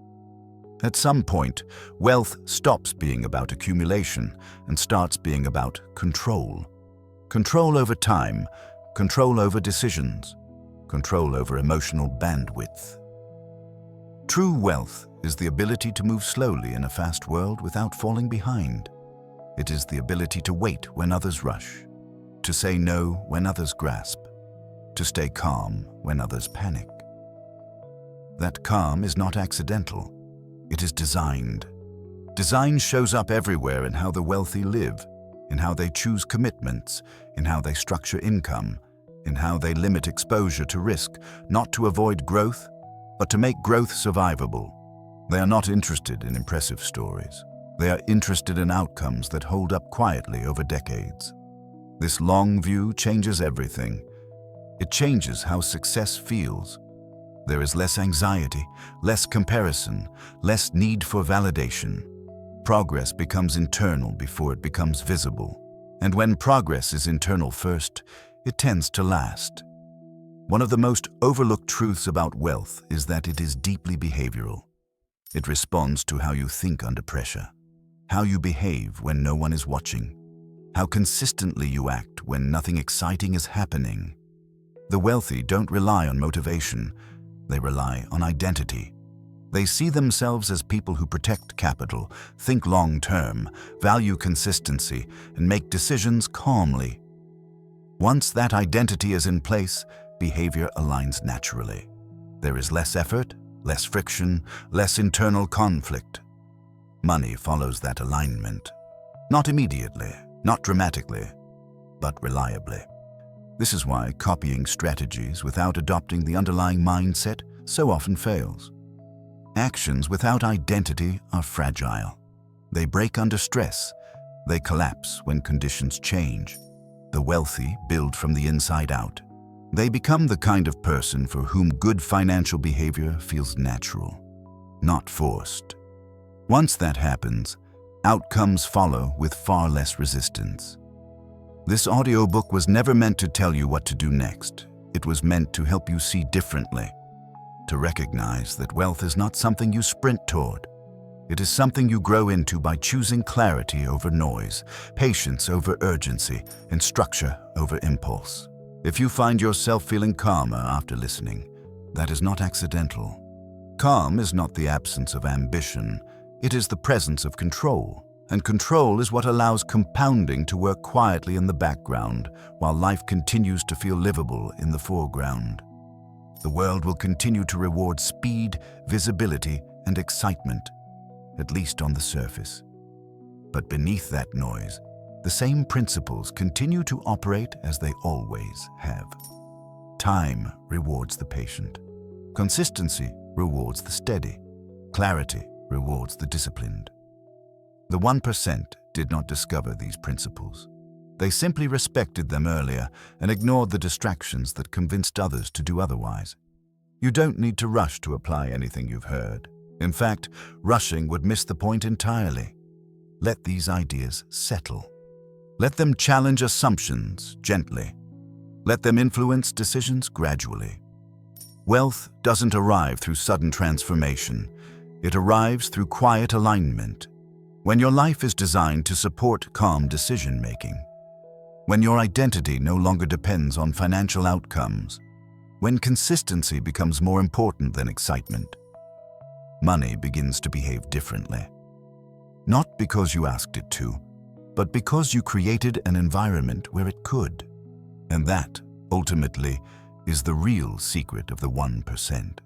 At some point, wealth stops being about accumulation and starts being about control. Control over time, control over decisions, control over emotional bandwidth. True wealth is the ability to move slowly in a fast world without falling behind. It is the ability to wait when others rush, to say no when others grasp, to stay calm when others panic. That calm is not accidental. It is designed. Design shows up everywhere in how the wealthy live, in how they choose commitments, in how they structure income, in how they limit exposure to risk, not to avoid growth, but to make growth survivable. They are not interested in impressive stories. They are interested in outcomes that hold up quietly over decades. This long view changes everything. It changes how success feels. There is less anxiety, less comparison, less need for validation. Progress becomes internal before it becomes visible. And when progress is internal first, it tends to last. One of the most overlooked truths about wealth is that it is deeply behavioral. It responds to how you think under pressure, how you behave when no one is watching, how consistently you act when nothing exciting is happening. The wealthy don't rely on motivation. They rely on identity. They see themselves as people who protect capital, think long-term, value consistency, and make decisions calmly. Once that identity is in place, behavior aligns naturally. There is less effort, less friction, less internal conflict. Money follows that alignment. Not immediately, not dramatically, but reliably. This is why copying strategies without adopting the underlying mindset so often fails. Actions without identity are fragile. They break under stress. They collapse when conditions change. The wealthy build from the inside out. They become the kind of person for whom good financial behavior feels natural, not forced. Once that happens, outcomes follow with far less resistance. This audiobook was never meant to tell you what to do next. It was meant to help you see differently, to recognize that wealth is not something you sprint toward. It is something you grow into by choosing clarity over noise, patience over urgency, and structure over impulse. If you find yourself feeling calmer after listening, that is not accidental. Calm is not the absence of ambition. It is the presence of control. And control is what allows compounding to work quietly in the background while life continues to feel livable in the foreground. The world will continue to reward speed, visibility, and excitement, at least on the surface. But beneath that noise, the same principles continue to operate as they always have. Time rewards the patient. Consistency rewards the steady. Clarity rewards the disciplined. The 1% did not discover these principles. They simply respected them earlier and ignored the distractions that convinced others to do otherwise. You don't need to rush to apply anything you've heard. In fact, rushing would miss the point entirely. Let these ideas settle. Let them challenge assumptions gently. Let them influence decisions gradually. Wealth doesn't arrive through sudden transformation. It arrives through quiet alignment. When your life is designed to support calm decision-making, when your identity no longer depends on financial outcomes, when consistency becomes more important than excitement, money begins to behave differently. Not because you asked it to, but because you created an environment where it could. And that, ultimately, is the real secret of the 1%.